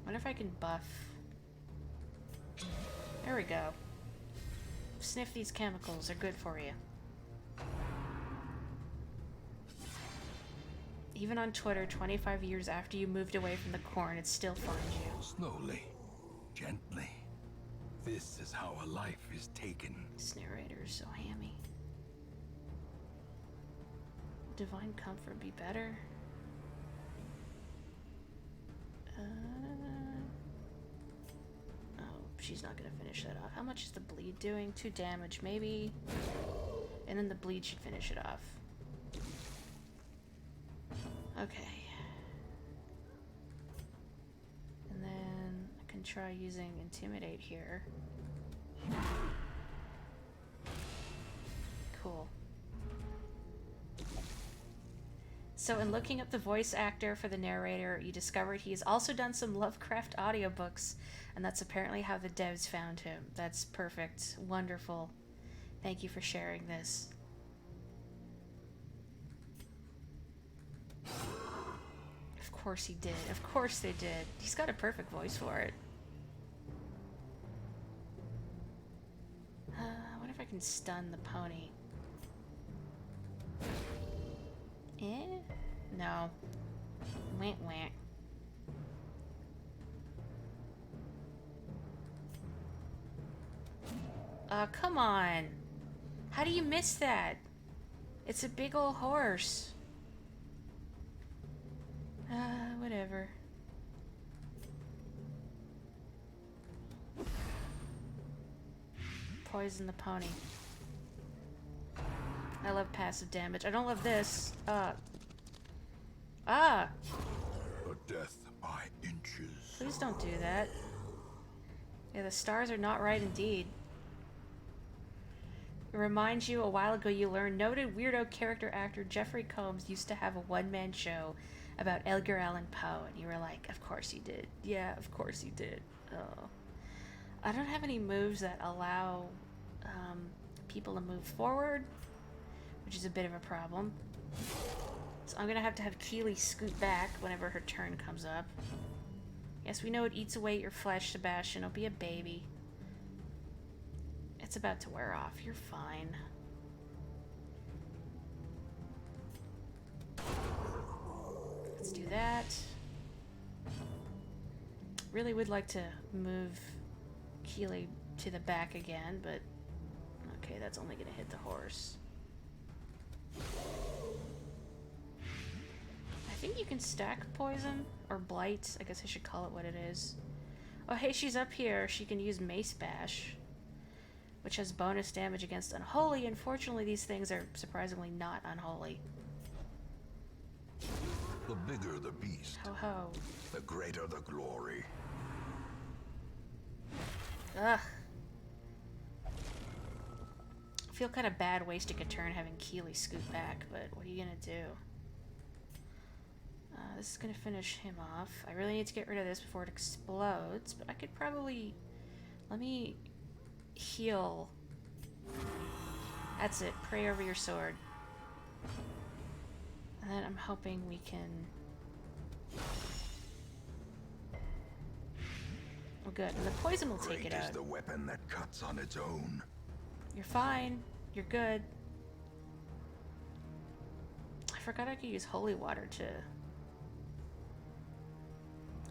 Wonder if I can buff. There we go. Sniff these chemicals, they're good for you. Even on Twitter, 25 years after you moved away from the corn, it still finds you.
Slowly, gently. This is how a life is taken.
This narrator is so hammy. Divine Comfort be better? Oh, she's not gonna finish that off. How much is the bleed doing? 2 damage, maybe? And then the bleed should finish it off. Okay. And then I can try using Intimidate here. Cool. So in looking up the voice actor for the narrator, you discovered he's also done some Lovecraft audiobooks, and that's apparently how the devs found him. That's perfect. Wonderful. Thank you for sharing this. Of course he did. Of course they did. He's got a perfect voice for it. I wonder if I can stun the pony. Eh? No. Want want. Come on. How do you miss that? It's a big old horse. Whatever. Poison the pony. I love passive damage. I don't love this. Ah!
A death by inches.
Please don't do that. Yeah, the stars are not right indeed. It reminds you, a while ago you learned noted weirdo character actor Jeffrey Combs used to have a one-man show about Edgar Allan Poe, and you were like, of course he did. Yeah, of course he did. Oh. I don't have any moves that allow people to move forward, which is a bit of a problem. So I'm gonna have Keely scoot back whenever her turn comes up. Yes, we know it eats away your flesh, Sebastian. Don't be a baby. It's about to wear off. You're fine. Let's do that. Really would like to move Keely to the back again, but okay, that's only gonna hit the horse. I think you can stack poison or blight. I guess I should call it what it is. Oh, hey, she's up here. She can use Mace Bash, which has bonus damage against unholy. Unfortunately, these things are surprisingly not unholy.
The bigger the beast,
Ho ho.
the greater the glory.
Ugh. feel kind of bad wasting a turn having Keely scoot back, but what are you gonna do? This is gonna finish him off. I really need to get rid of this before it explodes, but I could probably... Let me heal. That's it. Pray over your sword. And then I'm hoping we can... Oh, good. And the poison will take it out.
Great is the weapon that cuts on its own.
You're fine. You're good. I forgot I could use holy water to...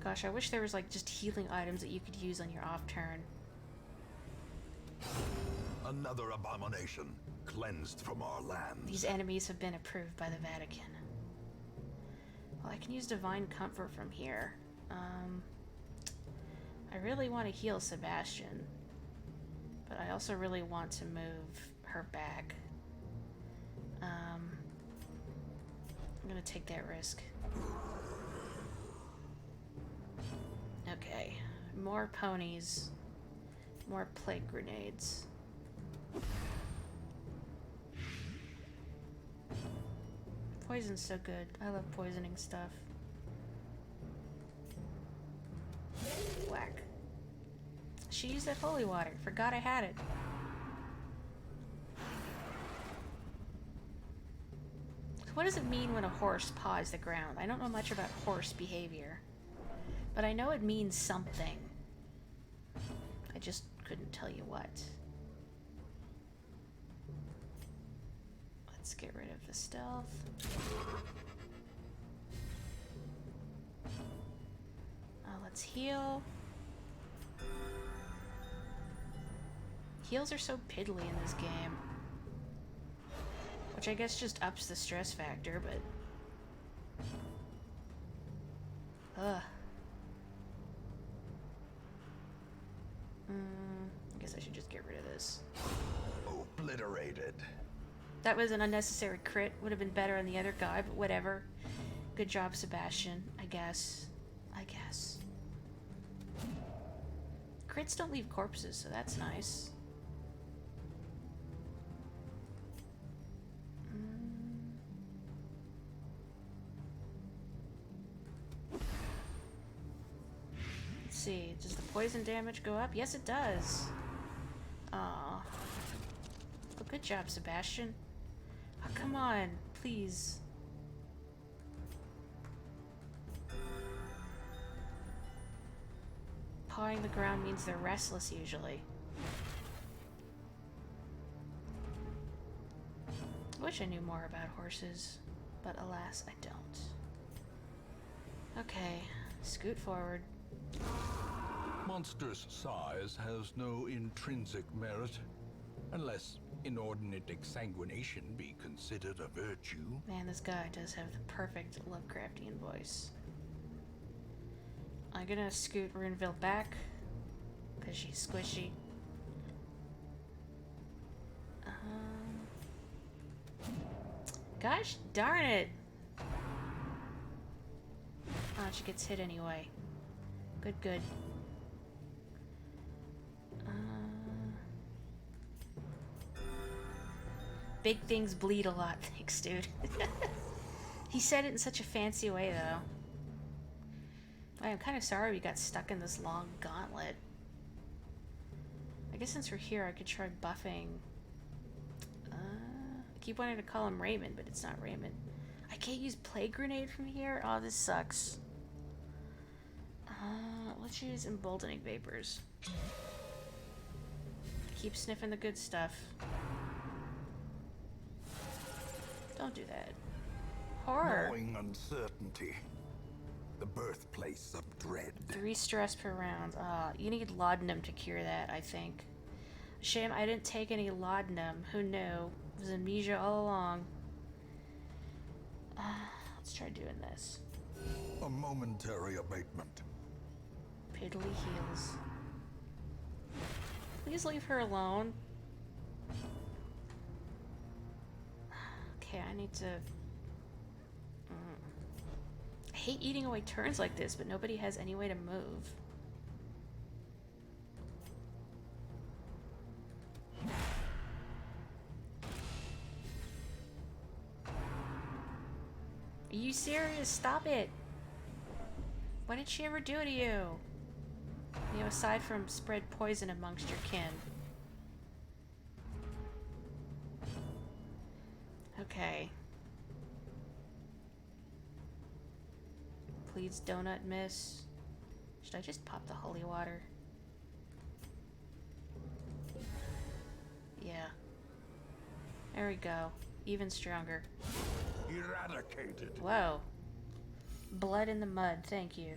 Gosh, I wish there was like just healing items that you could use on your off turn.
Another abomination cleansed from our lands.
These enemies have been approved by the Vatican. Well, I can use Divine Comfort from here. I really want to heal Sebastian, but I also really want to move her back. I'm gonna take that risk. Okay, more ponies, more plague grenades. Poison's so good. I love poisoning stuff. Whack. She used that holy water. Forgot I had it. What does it mean when a horse paws the ground? I don't know much about horse behavior, but I know it means something. I just couldn't tell you what. Let's get rid of the stealth. Let's heal. Heals are so piddly in this game. Which I guess just ups the stress factor, but... Ugh. I guess I should just get rid of this.
Obliterated.
That was an unnecessary crit. Would have been better on the other guy, but whatever. Good job, Sebastian. I guess. Crits don't leave corpses, so that's nice. Let's see. Does the poison damage go up? Yes, it does. Aw. Oh, good job, Sebastian. Oh, come on. Please. Pawing the ground means they're restless, usually. I wish I knew more about horses, but alas, I don't. Okay, scoot forward.
Monstrous size has no intrinsic merit, unless inordinate exsanguination be considered a virtue.
Man, this guy does have the perfect Lovecraftian voice. I'm gonna scoot Runeville back, because she's squishy. Gosh darn it! Oh, she gets hit anyway. Good. Big things bleed a lot, thanks, dude. He said it in such a fancy way, though. I'm kind of sorry we got stuck in this long gauntlet. I guess since we're here, I could try buffing. I keep wanting to call him Raymond, but it's not Raymond. I can't use Plague Grenade from here? Oh, this sucks. Let's use Emboldening Vapors. Keep sniffing the good stuff. Don't do that. Horror.
Knowing uncertainty. The birthplace of dread.
3 stress per round. You need laudanum to cure that, I think. Shame I didn't take any laudanum. Who knew? It was amnesia all along. Let's try doing this.
A momentary abatement.
Piddly heals. Please leave her alone. Okay, I need to... I hate eating away turns like this, but nobody has any way to move. Are you serious? Stop it. What did she ever do to you? You know, aside from spread poison amongst your kin. Okay. Please donut miss. Should I just pop the holy water? Yeah. There we go. Even stronger.
Eradicated.
Whoa. Blood in the mud, thank you.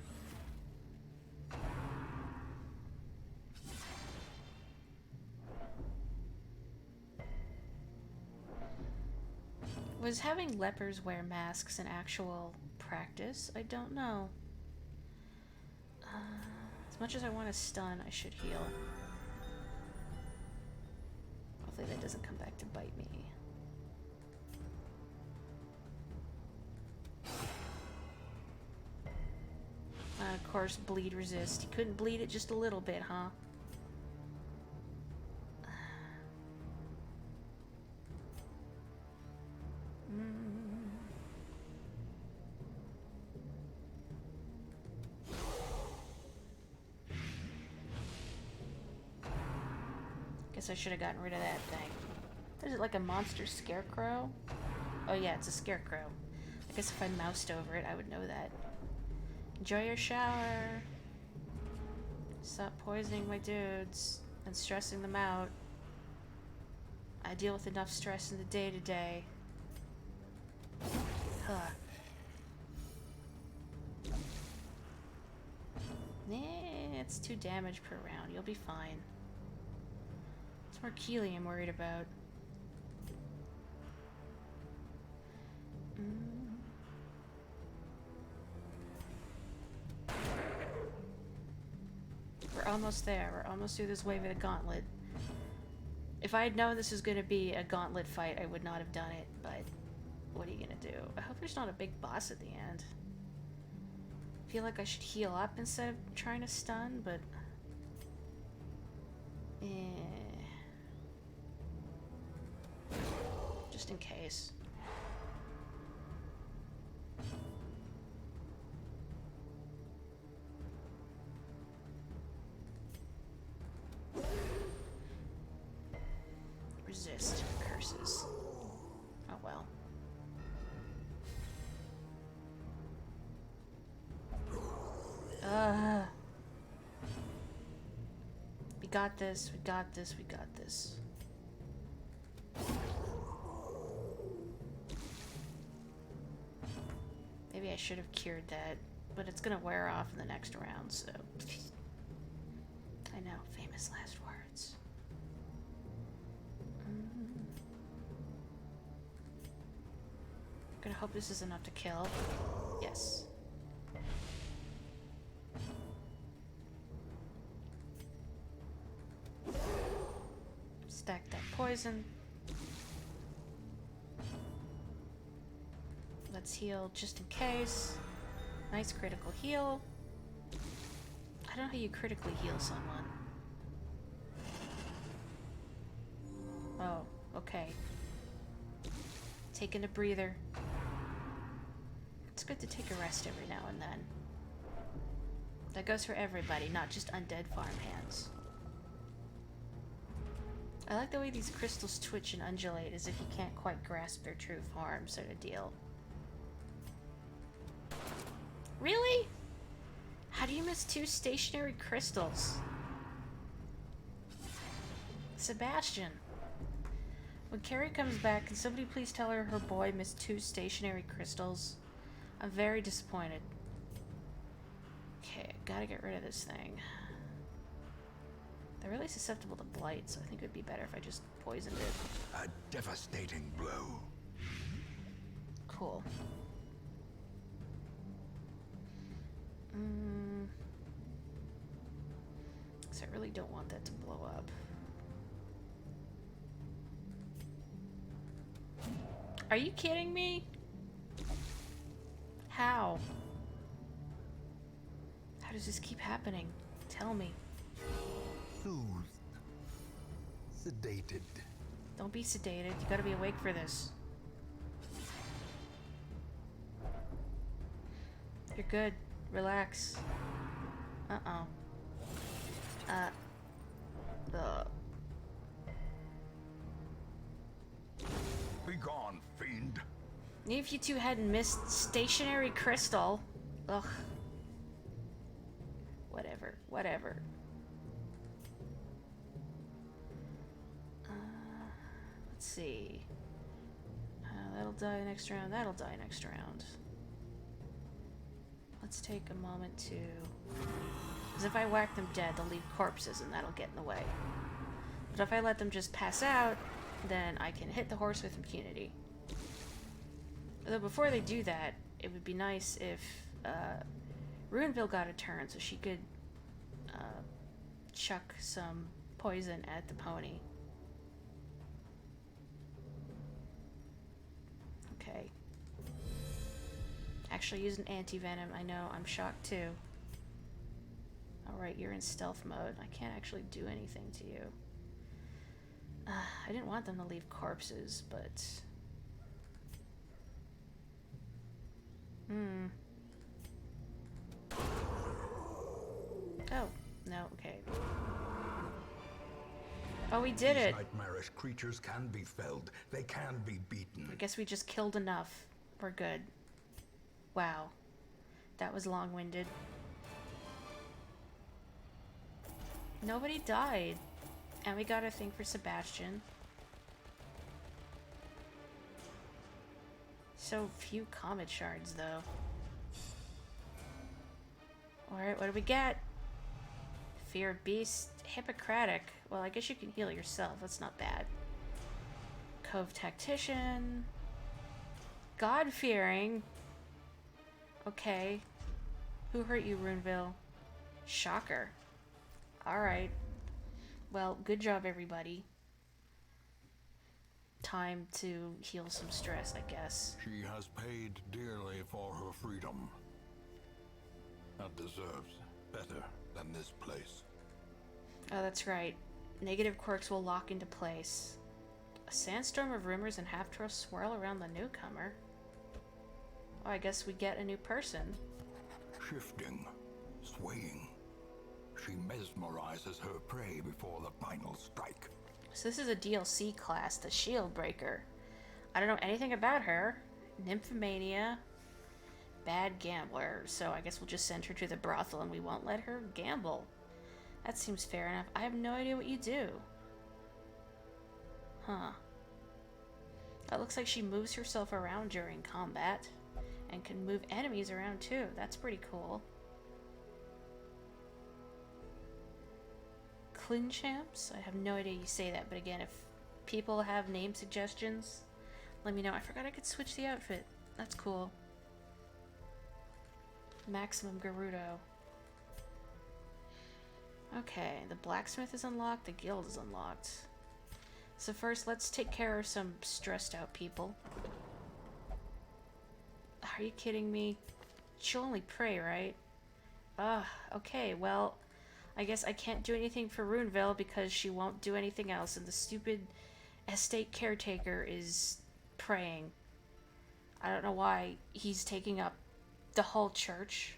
Was having lepers wear masks an actual practice? I don't know. As much as I want to stun, I should heal. Hopefully that doesn't come back to bite me. Of course, bleed resist. You couldn't bleed it just a little bit, huh? Guess I should have gotten rid of that thing. Is it like a monster scarecrow? Oh yeah, it's a scarecrow. I guess if I moused over it, I would know that. Enjoy your shower. Stop poisoning my dudes and stressing them out. I deal with enough stress in the day-to-day. Huh. Nah, it's 2 damage per round. You'll be fine. It's more Keely I'm worried about. We're almost there. We're almost through this wave of the gauntlet. If I had known this was going to be a gauntlet fight, I would not have done it, but what are you going to do? I hope there's not a big boss at the end. I feel like I should heal up instead of trying to stun, but... just in case. Resist curses. Oh well. We got this, we got this, we got this. Maybe I should have cured that, but it's gonna wear off in the next round, so... I know, famous last words. Gonna hope this is enough to kill. Yes. Stack that poison. Let's heal just in case. Nice critical heal. I don't know how you critically heal someone. Oh, okay. Taking a breather. It's good to take a rest every now and then. That goes for everybody, not just undead farmhands. I like the way these crystals twitch and undulate as if you can't quite grasp their true form, sort of deal. Really? How do you miss 2 stationary crystals? Sebastian. When Carrie comes back, can somebody please tell her her boy missed 2 stationary crystals? I'm very disappointed. Okay, gotta get rid of this thing. They're really susceptible to blight, so I think it would be better if I just poisoned it.
A devastating blow.
Cool. Because I really don't want that to blow up. Are you kidding me? How? How does this keep happening? Tell me.
Soothed. Sedated.
Don't be sedated. You gotta be awake for this. You're good. Relax. Uh-oh. Uh.
Be gone, fiend.
If you two hadn't missed stationary crystal. Ugh. Whatever. Whatever. Let's see. That'll die next round. That'll die next round. Let's take a moment to... Because if I whack them dead, they'll leave corpses and that'll get in the way. But if I let them just pass out, then I can hit the horse with impunity. Although before they do that, it would be nice if Ruinville got a turn so she could chuck some poison at the pony. Okay. Actually use an anti-venom. I know, I'm shocked too. Alright, you're in stealth mode. I can't actually do anything to you. I didn't want them to leave corpses, but... Oh, no, okay. Oh, we did it!
These nightmarish creatures can be felled. They can be beaten.
I guess we just killed enough. We're good. Wow. That was long-winded. Nobody died. And we got a thing for Sebastian. So few comet shards, though. Alright, what do we get? Fear of Beast. Hippocratic. Well, I guess you can heal yourself. That's not bad. Cove Tactician. God-fearing. Okay. Who hurt you, Ruinville? Shocker. Alright. Well, good job, everybody. Time to heal some stress, I guess.
She has paid dearly for her freedom. And deserves better than this place.
Oh, that's right. Negative quirks will lock into place. A sandstorm of rumors and half-truths swirl around the newcomer. Oh, I guess we get a new person.
Shifting, swaying. She mesmerizes her prey before the final strike.
So this is a DLC class, the Shield Breaker. I don't know anything about her. Nymphomania. Bad gambler. So I guess we'll just send her to the brothel and we won't let her gamble. That seems fair enough. I have no idea what you do. Huh. It looks like she moves herself around during combat. And can move enemies around too. That's pretty cool. Clinchamps? I have no idea you say that, but again, if people have name suggestions, let me know. I forgot I could switch the outfit. That's cool. Maximum Gerudo. Okay, the blacksmith is unlocked, the guild is unlocked. So first, let's take care of some stressed out people. Are you kidding me? She'll only pray, right? Okay, well, I guess I can't do anything for Ruinville because she won't do anything else, and the stupid estate caretaker is praying. I don't know why he's taking up the whole church,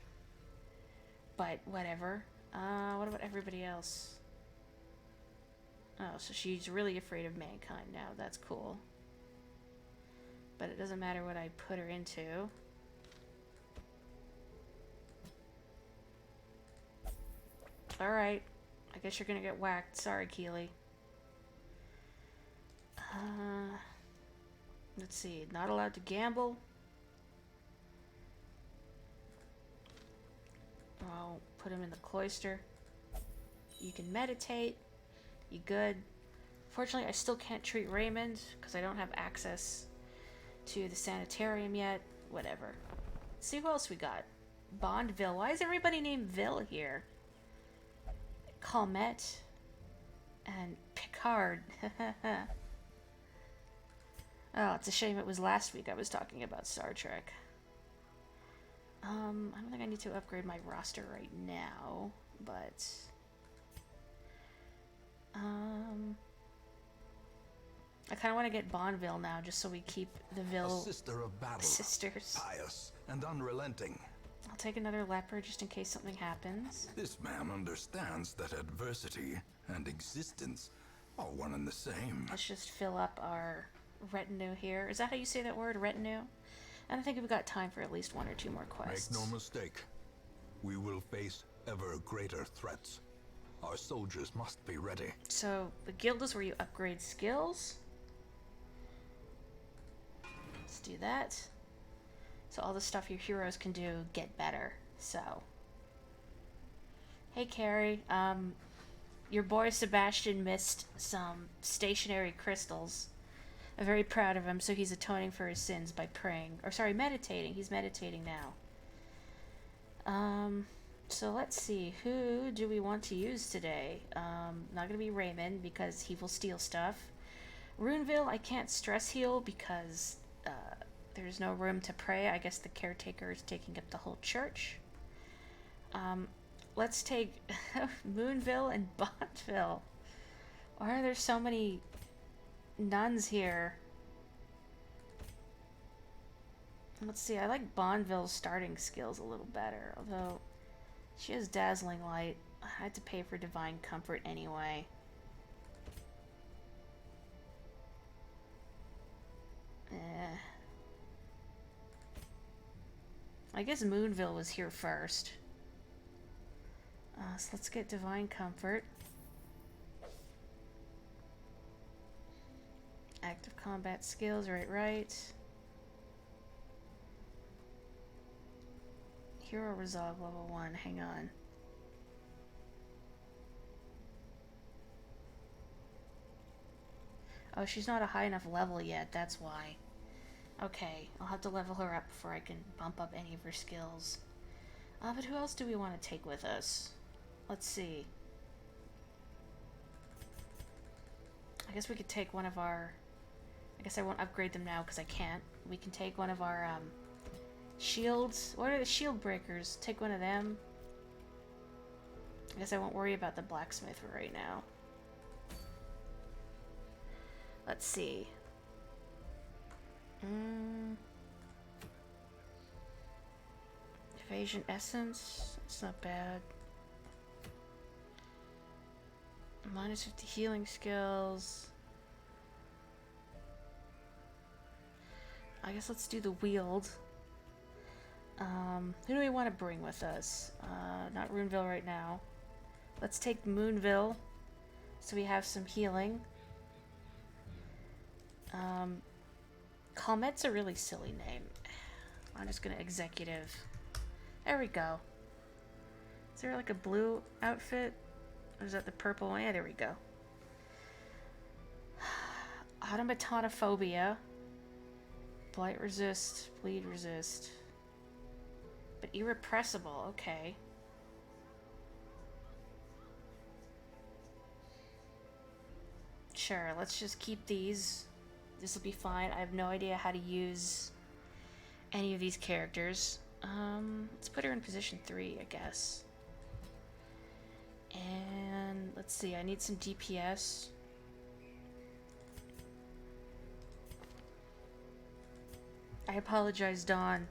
but whatever. What about everybody else? Oh, so she's really afraid of mankind now. That's cool. But it doesn't matter what I put her into. Alright. I guess you're gonna get whacked. Sorry, Keely. Let's see. Not allowed to gamble. I'll put him in the cloister. You can meditate. You good. Fortunately, I still can't treat Raymond because I don't have access to the sanitarium yet. Whatever. Let's see who else we got. Bondville. Why is everybody named Ville here? Calmette. And Picard. Oh, it's a shame it was last week I was talking about Star Trek. I don't think I need to upgrade my roster right now, but... I kind of want to get Bondville now, just so we keep the Ville
A sister of battle,
sisters.
pious and unrelenting.
I'll take another leper just in case something happens.
This man understands that adversity and existence are one and the same.
Let's just fill up our retinue here. Is that how you say that word, retinue? And I think we've got time for at least one or two more quests.
Make no mistake, we will face ever greater threats. Our soldiers must be ready.
So, the guild is where you upgrade skills. Let's do that. So all the stuff your heroes can do get better. So, hey Carrie, your boy Sebastian missed some stationary crystals. I'm very proud of him, so he's atoning for his sins by praying. Or sorry, meditating. He's meditating now. So let's see. Who do we want to use today? Not gonna be Raymond because he will steal stuff. Runeville, I can't stress heal because there's no room to pray. I guess the caretaker is taking up the whole church. Let's take Moonville and Bondville. Why are there so many nuns here? Let's see, I like Bondville's starting skills a little better, although she has Dazzling Light. I had to pay for Divine Comfort anyway. I guess Moonville was here first. So let's get Divine Comfort. Active combat skills, right. Hero Resolve level 1, hang on. Oh, she's not a high enough level yet, that's why. Okay, I'll have to level her up before I can bump up any of her skills. But who else do we want to take with us? Let's see. I guess we could take one of our... I guess I won't upgrade them now because I can't. We can take one of our shields. What are the shield breakers? Take one of them. I guess I won't worry about the blacksmith right now. Let's see. Evasion Essence. It's not bad. Minus 50 healing skills. I guess let's do the wield. Who do we want to bring with us? Not Runeville right now. Let's take Moonville, so we have some healing. Calmette's a really silly name. I'm just gonna executive. There we go. Is there like a blue outfit? Or is that the purple one? Yeah, there we go. Automatonophobia. Blight resist, bleed resist. But irrepressible, okay. Sure, let's just keep these. This will be fine. I have no idea how to use any of these characters. Let's put her in position 3, I guess. And let's see, I need some DPS. I apologize, Dawn.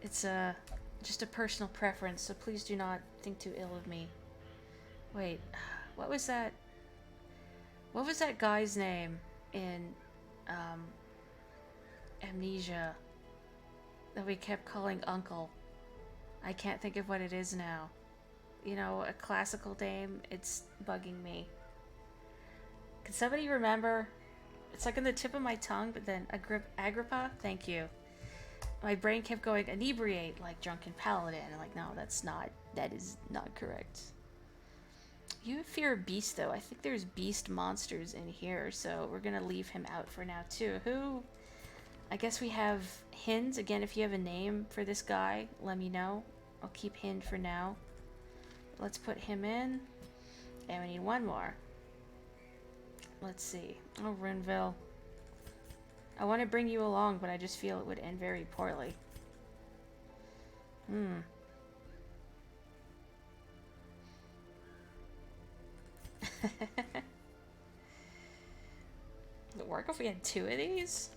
It's just a personal preference, so please do not think too ill of me. Wait, what was that? What was that guy's name in Amnesia that we kept calling Uncle? I can't think of what it is now. You know, a classical name, it's bugging me. Can somebody remember? It's like on the tip of my tongue, but then Agrippa? Thank you. My brain kept going, inebriate, like drunken paladin. I'm like, no, that is not correct. You fear a beast, though. I think there's beast monsters in here, so we're gonna leave him out for now, too. Who? I guess we have Hind. Again, if you have a name for this guy, let me know. I'll keep Hind for now. Let's put him in. And we need one more. Let's see. Oh, Runeville. I want to bring you along, but I just feel it would end very poorly. Would it work if we had 2 of these?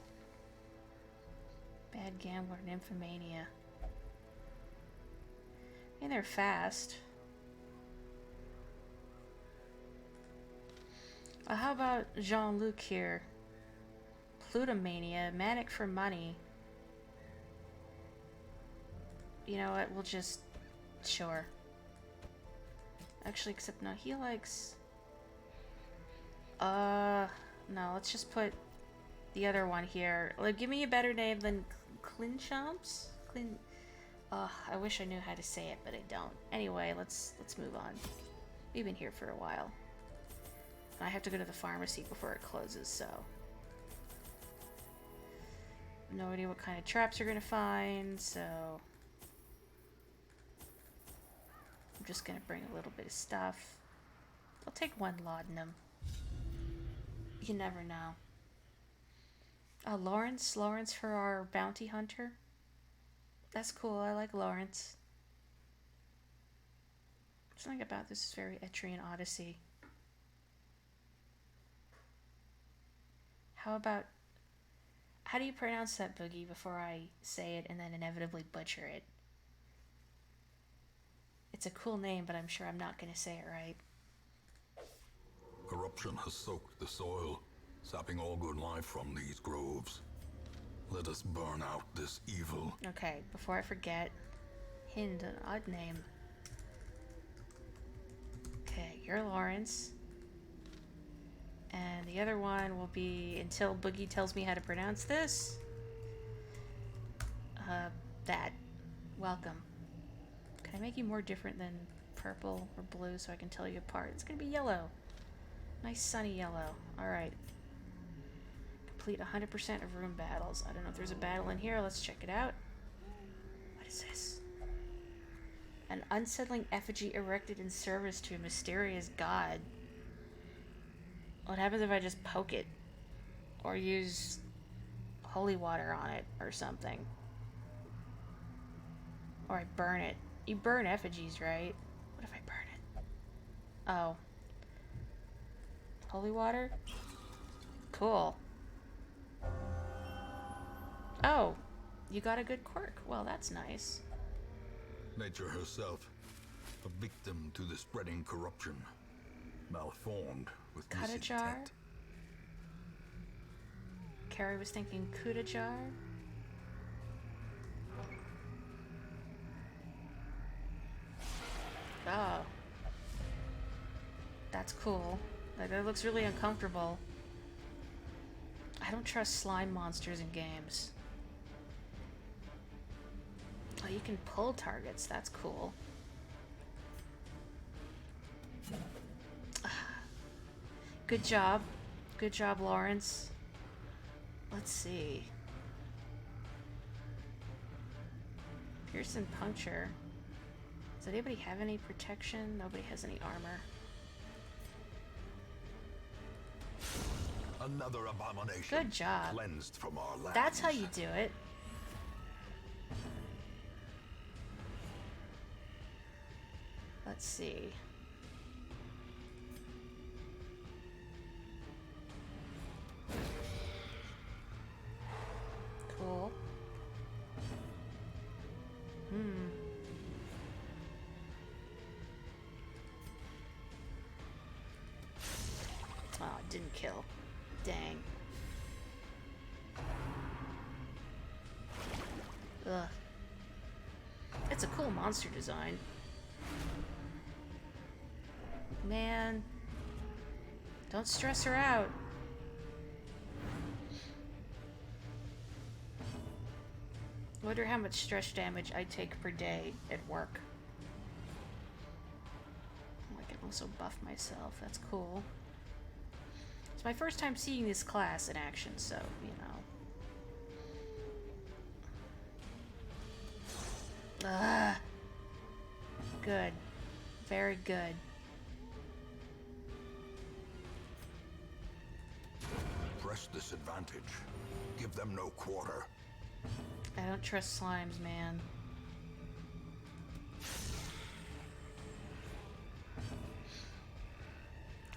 Bad Gambler, Nymphomania. And they're fast. How about Jean-Luc here? Plutomania, manic for money. You know what, we'll just... Sure. Actually, except no, he likes... No, let's just put the other one here. Like, give me a better name than Clinchamps? I wish I knew how to say it, but I don't. Anyway, let's move on. We've been here for a while. I have to go to the pharmacy before it closes, so... No idea what kind of traps you're gonna find, so... I'm just gonna bring a little bit of stuff. I'll take one laudanum. You never know. Oh, Lawrence? Lawrence for our bounty hunter? That's cool, I like Lawrence. Something about this is very Etrian Odyssey. How about... How do you pronounce that, Boogie, before I say it and then inevitably butcher it? It's a cool name, but I'm sure I'm not going to say it right.
Corruption has soaked the soil, sapping all good life from these groves. Let us burn out this evil.
Okay, before I forget, Hind, an odd name. Okay, you're Lawrence. And the other one will be, until Boogie tells me how to pronounce this, that. Welcome. Can I make you more different than purple or blue so I can tell you apart? It's gonna be yellow. Nice sunny yellow. Alright. Complete 100% of room battles. I don't know if there's a battle in here. Let's check it out. What is this? An unsettling effigy erected in service to a mysterious god. What happens if I just poke it? Or use holy water on it or something? Or I burn it. You burn effigies, right? What if I burn it? Oh. Holy water? Cool. Oh. You got a good quirk. Well, that's nice.
Nature herself, a victim to the spreading corruption. Malformed with
Cut a jar?
misintent.
Carrie was thinking Kuda jar? Oh. That's cool. Like, that looks really uncomfortable. I don't trust slime monsters in games. Oh, you can pull targets. That's cool. Good job. Good job, Lawrence. Let's see. Pierce and puncture. Does anybody have any protection? Nobody has any armor.
Another abomination.
Good job.
Cleansed from our lands.
That's how you do it. Let's see. Cool. Oh, it didn't kill. Dang. Ugh. It's a cool monster design. Man. Don't stress her out. Wonder how much stress damage I take per day at work. I can also buff myself. That's cool. It's my first time seeing this class in action, so, you know. Ugh. Good. Very good.
Press this advantage. Give them no quarter.
I don't trust slimes, man.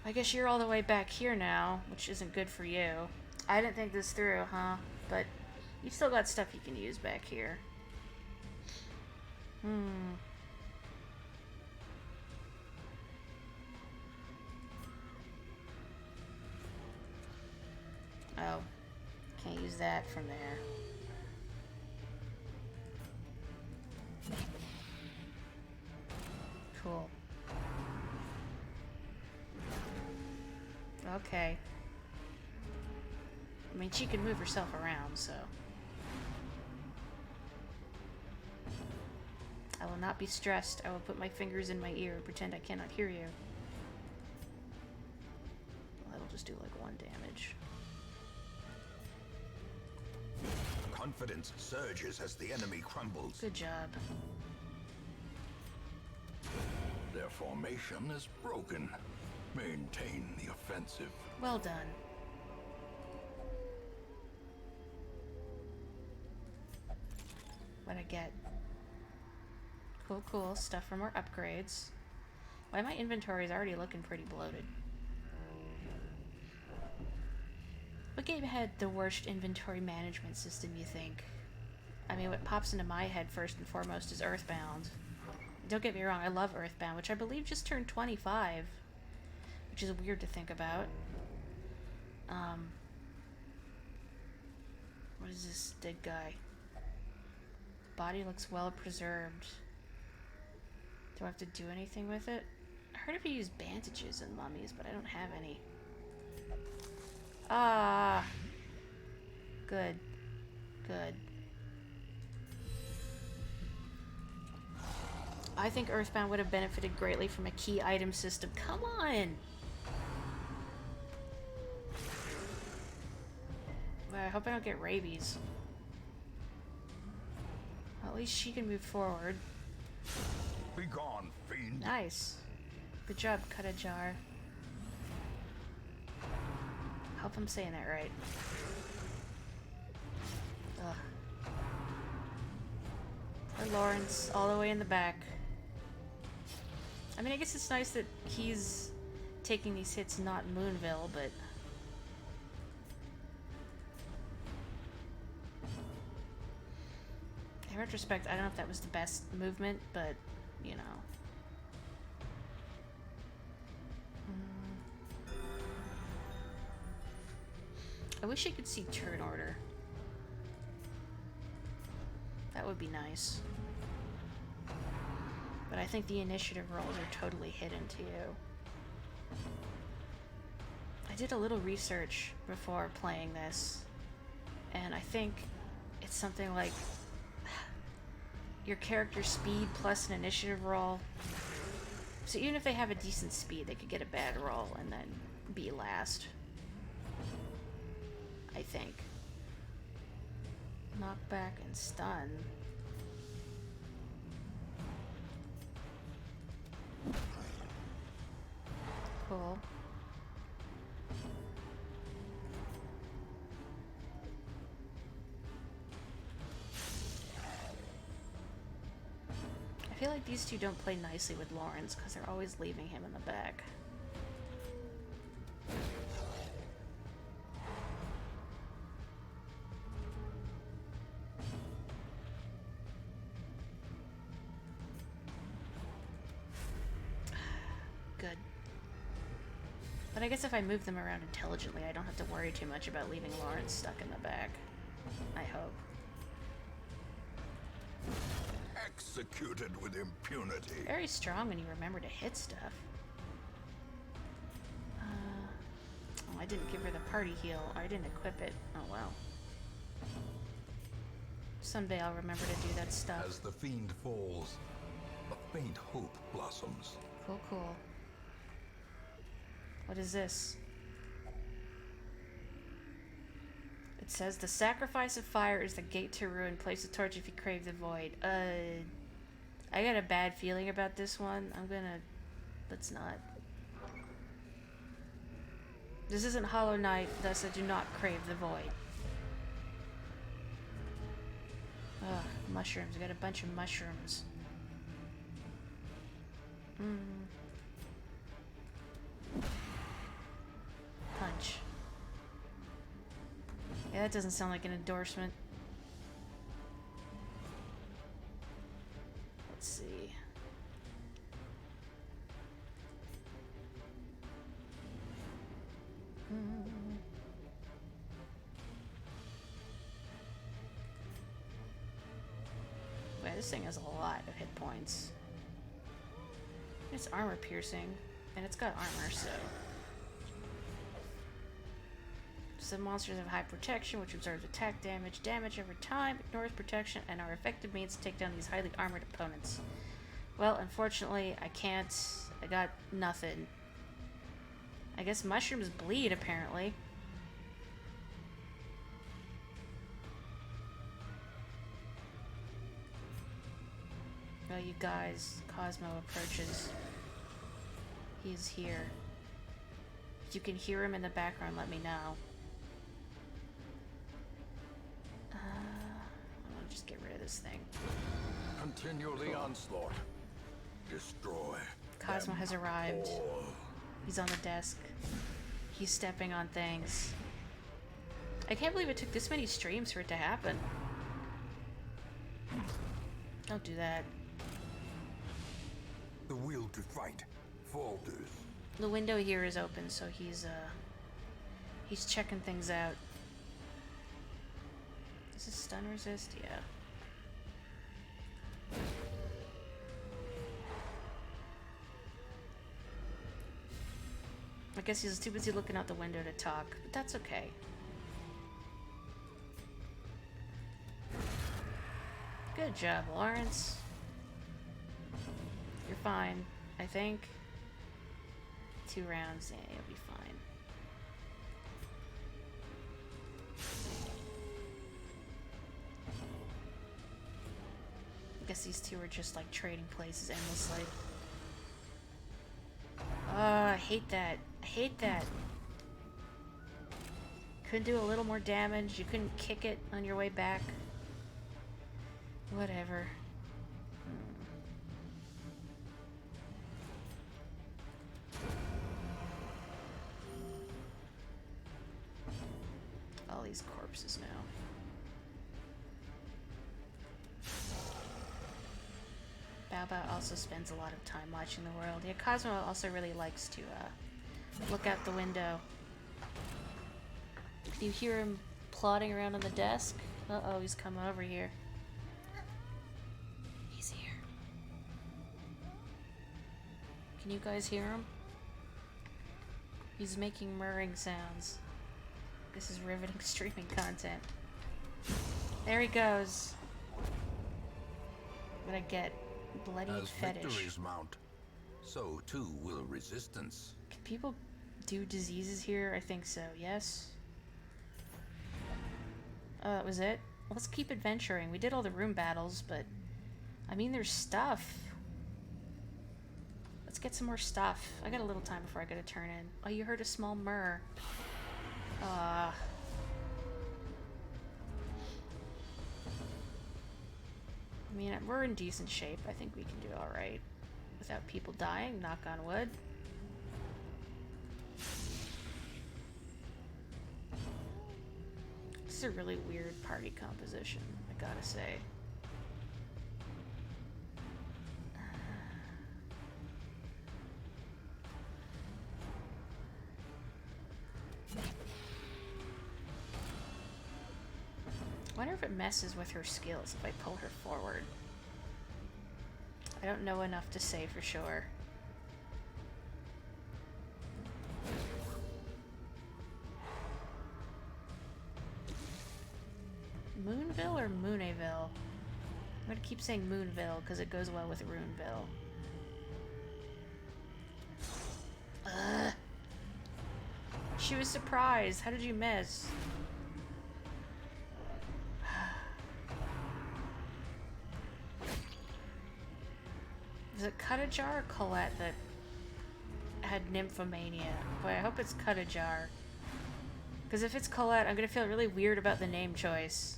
I guess you're all the way back here now, which isn't good for you. I didn't think this through, huh? But you've still got stuff you can use back here. use that from there. Cool. Okay. I mean, she can move herself around, so... I will not be stressed. I will put my fingers in my ear and pretend I cannot hear you. Well, that'll just do like 1 damage.
Confidence surges as the enemy crumbles.
Good job.
Their formation is broken. Maintain the offensive.
Well done. What'd I get? Cool, cool. Stuff for more upgrades. Why, my inventory is already looking pretty bloated. What game had the worst inventory management system, you think? I mean, what pops into my head first and foremost is Earthbound. Don't get me wrong, I love Earthbound, which I believe just turned 25. Which is weird to think about. What is this dead guy? Body looks well preserved. Do I have to do anything with it? I heard if you use bandages in mummies, but I don't have any. Ah! Good. Good. I think Earthbound would have benefited greatly from a key item system. Come on! I hope I don't get rabies. Well, at least she can move forward.
Be gone, fiend.
Nice. Good job, cut a jar. Hope I'm saying that right. Ugh. Poor Lawrence, all the way in the back. I mean, I guess it's nice that he's taking these hits, not Moonville, but... in retrospect, I don't know if that was the best movement, but, you know. I wish I could see turn order. That would be nice. But I think the initiative rolls are totally hidden to you. I did a little research before playing this, and I think it's something like your character's speed plus an initiative roll. So even if they have a decent speed, they could get a bad roll and then be last. I think. Knockback and stun. Cool. I feel like these two don't play nicely with Lawrence because they're always leaving him in the back. Good. But I guess if I move them around intelligently, I don't have to worry too much about leaving Lawrence stuck in the back. I hope.
Executed with impunity.
Very strong when you remember to hit stuff. Oh, I didn't give her the party heal. I didn't equip it. Oh, well. Someday I'll remember to do that stuff.
As the fiend falls, a faint hope blossoms.
Cool, cool. What is this? It says, the sacrifice of fire is the gate to ruin. Place a torch if you crave the void. I got a bad feeling about this one. Let's not. This isn't Hollow Knight, thus I do not crave the void. Ugh, mushrooms. I got a bunch of mushrooms. Punch. Yeah, that doesn't sound like an endorsement. Let's see. this thing has a lot of hit points. It's armor piercing, and it's got armor, so. Some monsters have high protection, which absorbs attack damage over time, ignores protection, and are effective means to take down these highly armored opponents. Well, unfortunately, I can't. I got nothing. I guess mushrooms bleed, apparently. Well, you guys, Cosmo approaches. He is here. If you can hear him in the background, let me know. I'm gonna just get rid of this thing.
Continue the onslaught. Destroy.
Cosmo has arrived.
all.
He's on the desk. He's stepping on things. I can't believe it took this many streams for it to happen. Don't do that.
The will to fight falters.
The window here is open, so he's checking things out. Does this stun resist? Yeah. I guess he's too busy looking out the window to talk, but that's okay. Good job, Lawrence. You're fine, I think. 2 rounds, yeah, you'll be fine. I guess these two are just like trading places endlessly. I hate that. I hate that. Couldn't do a little more damage. You couldn't kick it on your way back. Whatever. All these corpses now. Bao Bao also spends a lot of time watching the world. Yeah, Cosmo also really likes to look out the window. Can you hear him plodding around on the desk? Uh-oh, he's coming over here. He's here. Can you guys hear him? He's making murring sounds. This is riveting streaming content. There he goes. What I get? Bloody
As
fetish.
victories mount, so too will resistance.
Can people do diseases here? I think so, yes? Oh, that was it? Let's keep adventuring. We did all the room battles, but... I mean, there's stuff. Let's get some more stuff. I got a little time before I gotta turn in. Oh, you heard a small murr. I mean, we're in decent shape. I think we can do alright. Without people dying, knock on wood. This is a really weird party composition, I gotta say. I wonder if it messes with her skills if I pull her forward. I don't know enough to say for sure. Moonville or Moonaville? I'm gonna keep saying Moonville because it goes well with Runeville. Ugh. She was surprised. How did you miss? Was it Cuttajar or Colette that had nymphomania? Boy, I hope it's Cuttajar. Because if it's Colette, I'm gonna feel really weird about the name choice.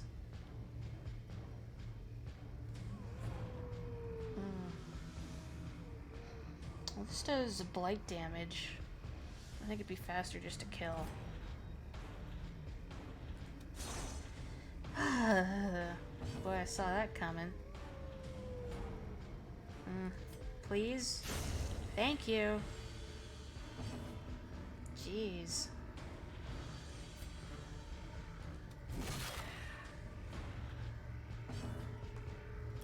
Well, this does blight damage. I think it'd be faster just to kill. Boy, I saw that coming. Please? Thank you. Jeez.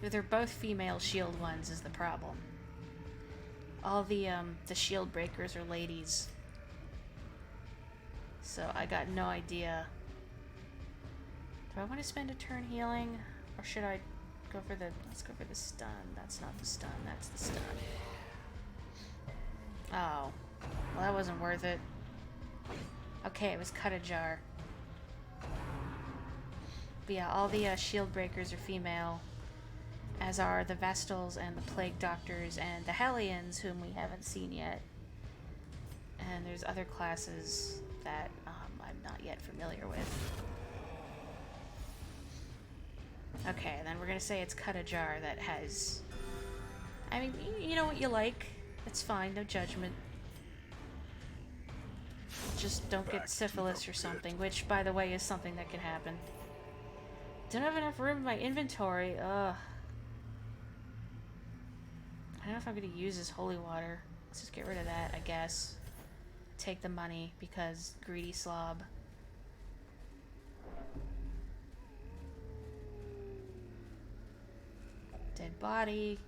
They're both female shield ones is the problem. All the shield breakers are ladies. So I got no idea. Do I want to spend a turn healing? Or should I go for the... Let's go for the stun. That's not the stun, that's the stun. Oh. Well, that wasn't worth it. Okay, it was cut a jar. But yeah, all the shield breakers are female. As are the Vestals and the Plague Doctors and the Hellions, whom we haven't seen yet. And there's other classes that I'm not yet familiar with. Okay, then we're gonna say it's cut a jar that has... I mean, you know what you like. It's fine, no judgment. Just don't get syphilis or something, which, by the way, is something that can happen. Don't have enough room in my inventory. Ugh. I don't know if I'm gonna use this holy water. Let's just get rid of that, I guess. Take the money, because greedy slob. Dead body.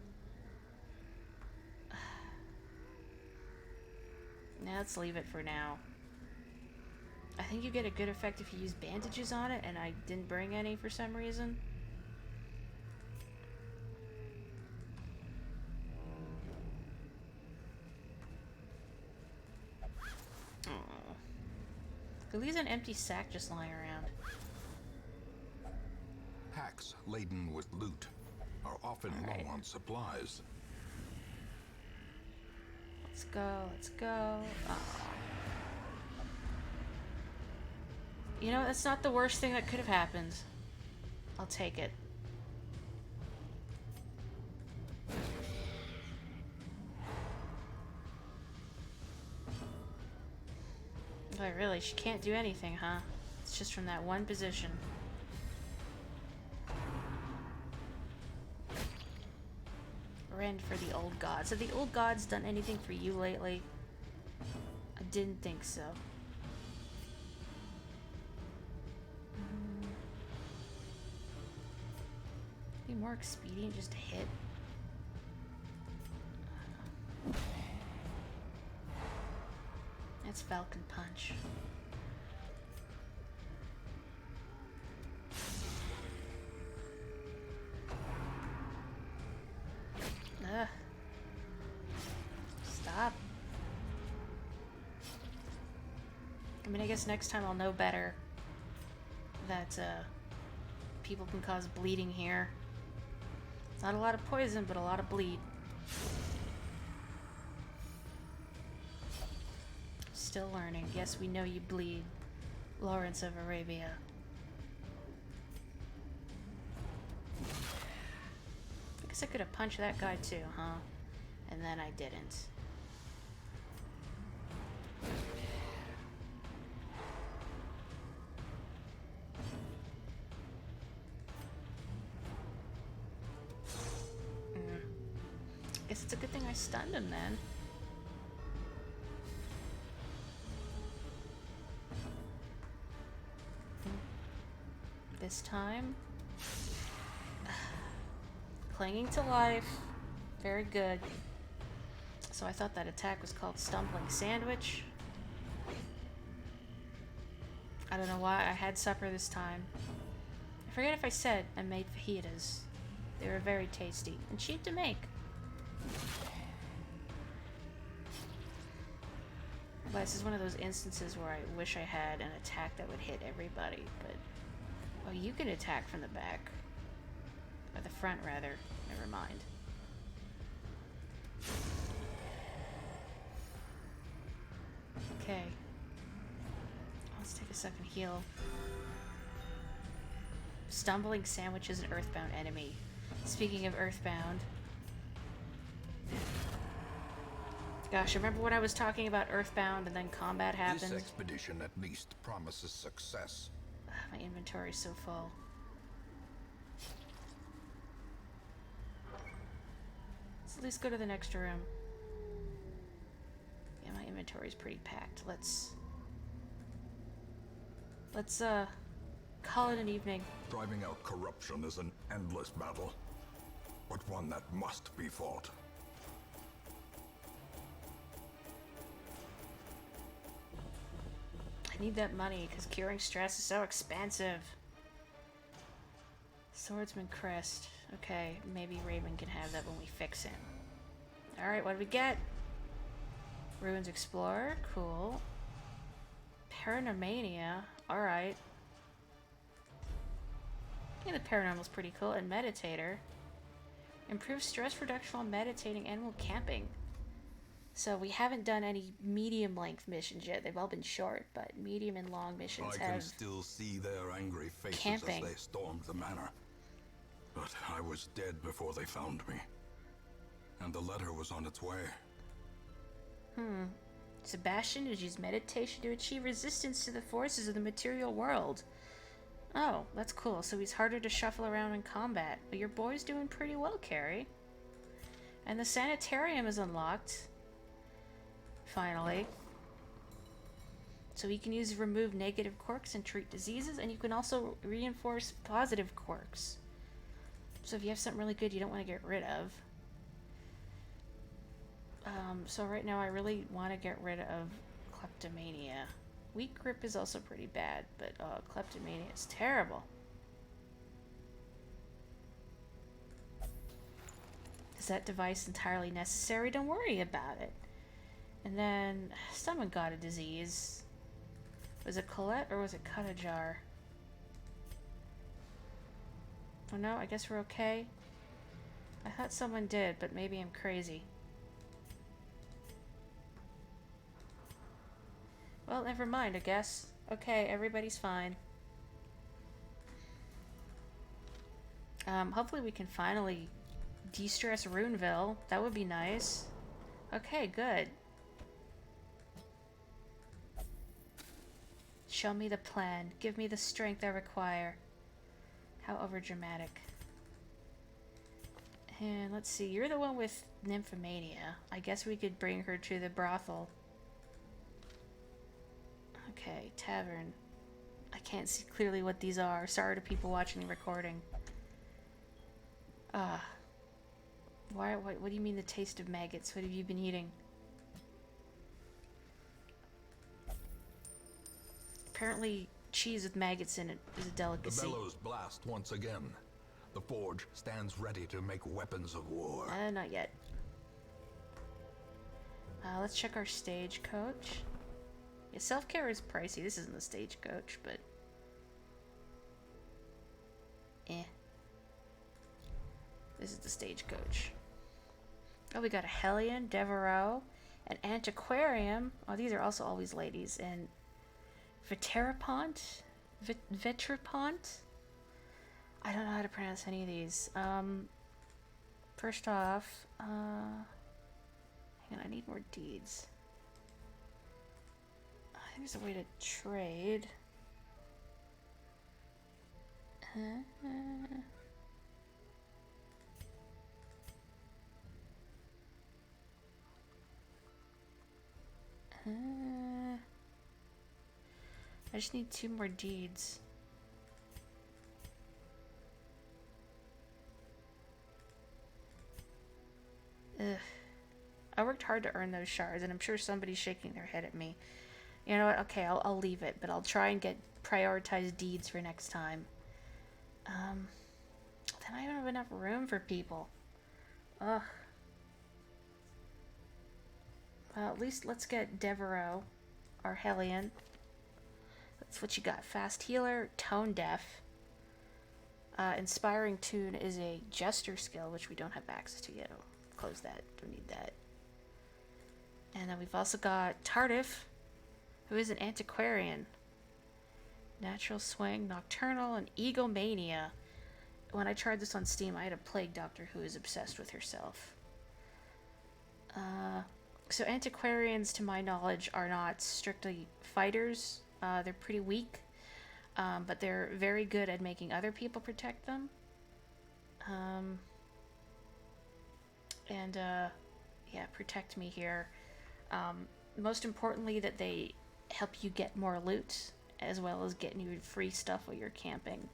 Now let's leave it for now. I think you get a good effect if you use bandages on it, and I didn't bring any for some reason. Oh. Could leave an empty sack just lying around.
Packs laden with loot are often low on supplies.
Let's go, let's go. Oh. You know, that's not the worst thing that could have happened. I'll take it. But really, she can't do anything, huh? It's just from that one position. Rend for the old gods. Have the old gods done anything for you lately? I didn't think so. Be more expedient just to hit. That's Falcon Punch. Ugh. Stop. I mean, I guess next time I'll know better that people can cause bleeding here. It's not a lot of poison, but a lot of bleed. Still learning. Yes, we know you bleed, Lawrence of Arabia. I guess I could have punched that guy too, huh? And then I didn't. Guess it's a good thing I stunned him then. This time, clinging to life, very good. So I thought that attack was called Stumbling Sandwich. I don't know why I had supper this time. I forget if I said I made fajitas. They were very tasty and cheap to make. But this is one of those instances where I wish I had an attack that would hit everybody, but... Oh, you can attack from the back. Or the front, rather. Never mind. Okay. Let's take a second heal. Stumbling Sandwich is an Earthbound enemy. Speaking of Earthbound... Gosh, remember when I was talking about Earthbound and then combat happened?
This expedition at least promises success.
My inventory is so full. Let's at least go to the next room. Yeah, my inventory is pretty packed. Let's call it an evening.
Driving out corruption is an endless battle. but one that must be fought.
I need that money because curing stress is so expensive. Swordsman Crest. Okay, maybe Raven can have that when we fix him. Alright, what do we get? Ruins Explorer. Cool. Paranormania. Alright. I think the Paranormal's pretty cool. And Meditator. Improve stress reduction while meditating and while camping. So we haven't done any medium-length missions yet. They've all been short, but medium and long missions
I can still see their angry faces
camping.
as they stormed the manor. But I was dead before they found me. And the letter was on its way.
Sebastian has used meditation to achieve resistance to the forces of the material world. Oh, that's cool. So he's harder to shuffle around in combat. But your boy's doing pretty well, Carrie. And the sanitarium is unlocked. Finally. So you can use remove negative quirks and treat diseases, and you can also reinforce positive quirks. So if you have something really good you don't want to get rid of. So right now I really want to get rid of kleptomania. Weak grip is also pretty bad, but kleptomania is terrible. Is that device entirely necessary? Don't worry about it. And then someone got a disease. Was it Colette or was it Cuttajar? Oh no, I guess we're okay. I thought someone did, but maybe I'm crazy. Well, never mind, I guess. Okay, everybody's fine. Hopefully we can finally de-stress Runeville. That would be nice. Okay, good. Show me the plan. Give me the strength I require. How overdramatic. And let's see, you're the one with nymphomania. I guess we could bring her to the brothel. Okay, tavern. I can't see clearly what these are. Sorry to people watching the recording. What do you mean the taste of maggots? What have you been eating? Apparently cheese with maggots in it is a delicacy.
The bellows blast once again. The forge stands ready to make weapons of war.
Not yet. Let's check our stagecoach. Yeah, self-care is pricey. This isn't the stagecoach, but... This is the stagecoach. Oh, we got a Hellion, Devereaux, an Antiquarium. Oh, these are also always ladies. And Veterapont? Vetrapont? I don't know how to pronounce any of these. First off, hang on, I need more deeds. I think there's a way to trade. I just need 2 more deeds. Ugh. I worked hard to earn those shards, and I'm sure somebody's shaking their head at me. You know what? Okay, I'll leave it, but I'll try and get prioritized deeds for next time. Then I don't have enough room for people. Ugh. Well, at least let's get Devereaux, our Hellion. That's what you got. Fast healer, tone deaf. Inspiring tune is a jester skill, which we don't have access to yet. I'll close that. Don't need that. And then we've also got Tardif, who is an antiquarian. Natural swing, nocturnal, and egomania. When I tried this on Steam, I had a plague doctor who is obsessed with herself. So antiquarians, to my knowledge, are not strictly fighters. They're pretty weak, but they're very good at making other people protect them. Yeah, protect me here. Most importantly, that they help you get more loot, as well as getting you free stuff while you're camping.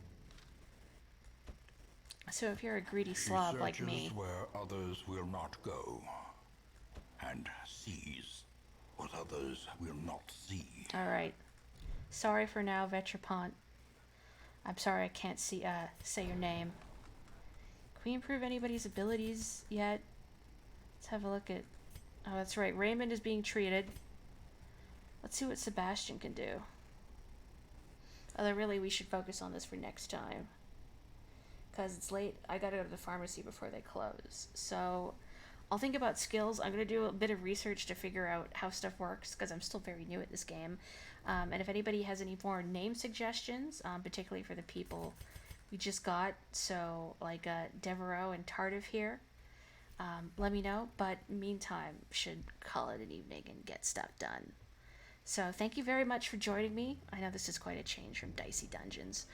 So if you're a greedy
She
slob like
searches
me,
where others will not go, and sees what others will not see.
all right. Sorry for now, Vetrapont. I'm sorry I can't say your name. Can we improve anybody's abilities yet? Let's have a look at. Oh, that's right. Raymond is being treated. Let's see what Sebastian can do. Although really, we should focus on this for next time. Because it's late. I gotta go to the pharmacy before they close. So I'll think about skills. I'm gonna do a bit of research to figure out how stuff works because I'm still very new at this game. And if anybody has any more name suggestions, particularly for the people we just got, so like Devereaux and Tardif here, let me know. But meantime, should call it an evening and get stuff done. So thank you very much for joining me. I know this is quite a change from Dicey Dungeons.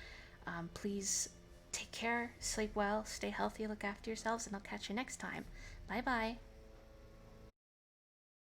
Please take care, sleep well, stay healthy, look after yourselves, and I'll catch you next time. Bye bye.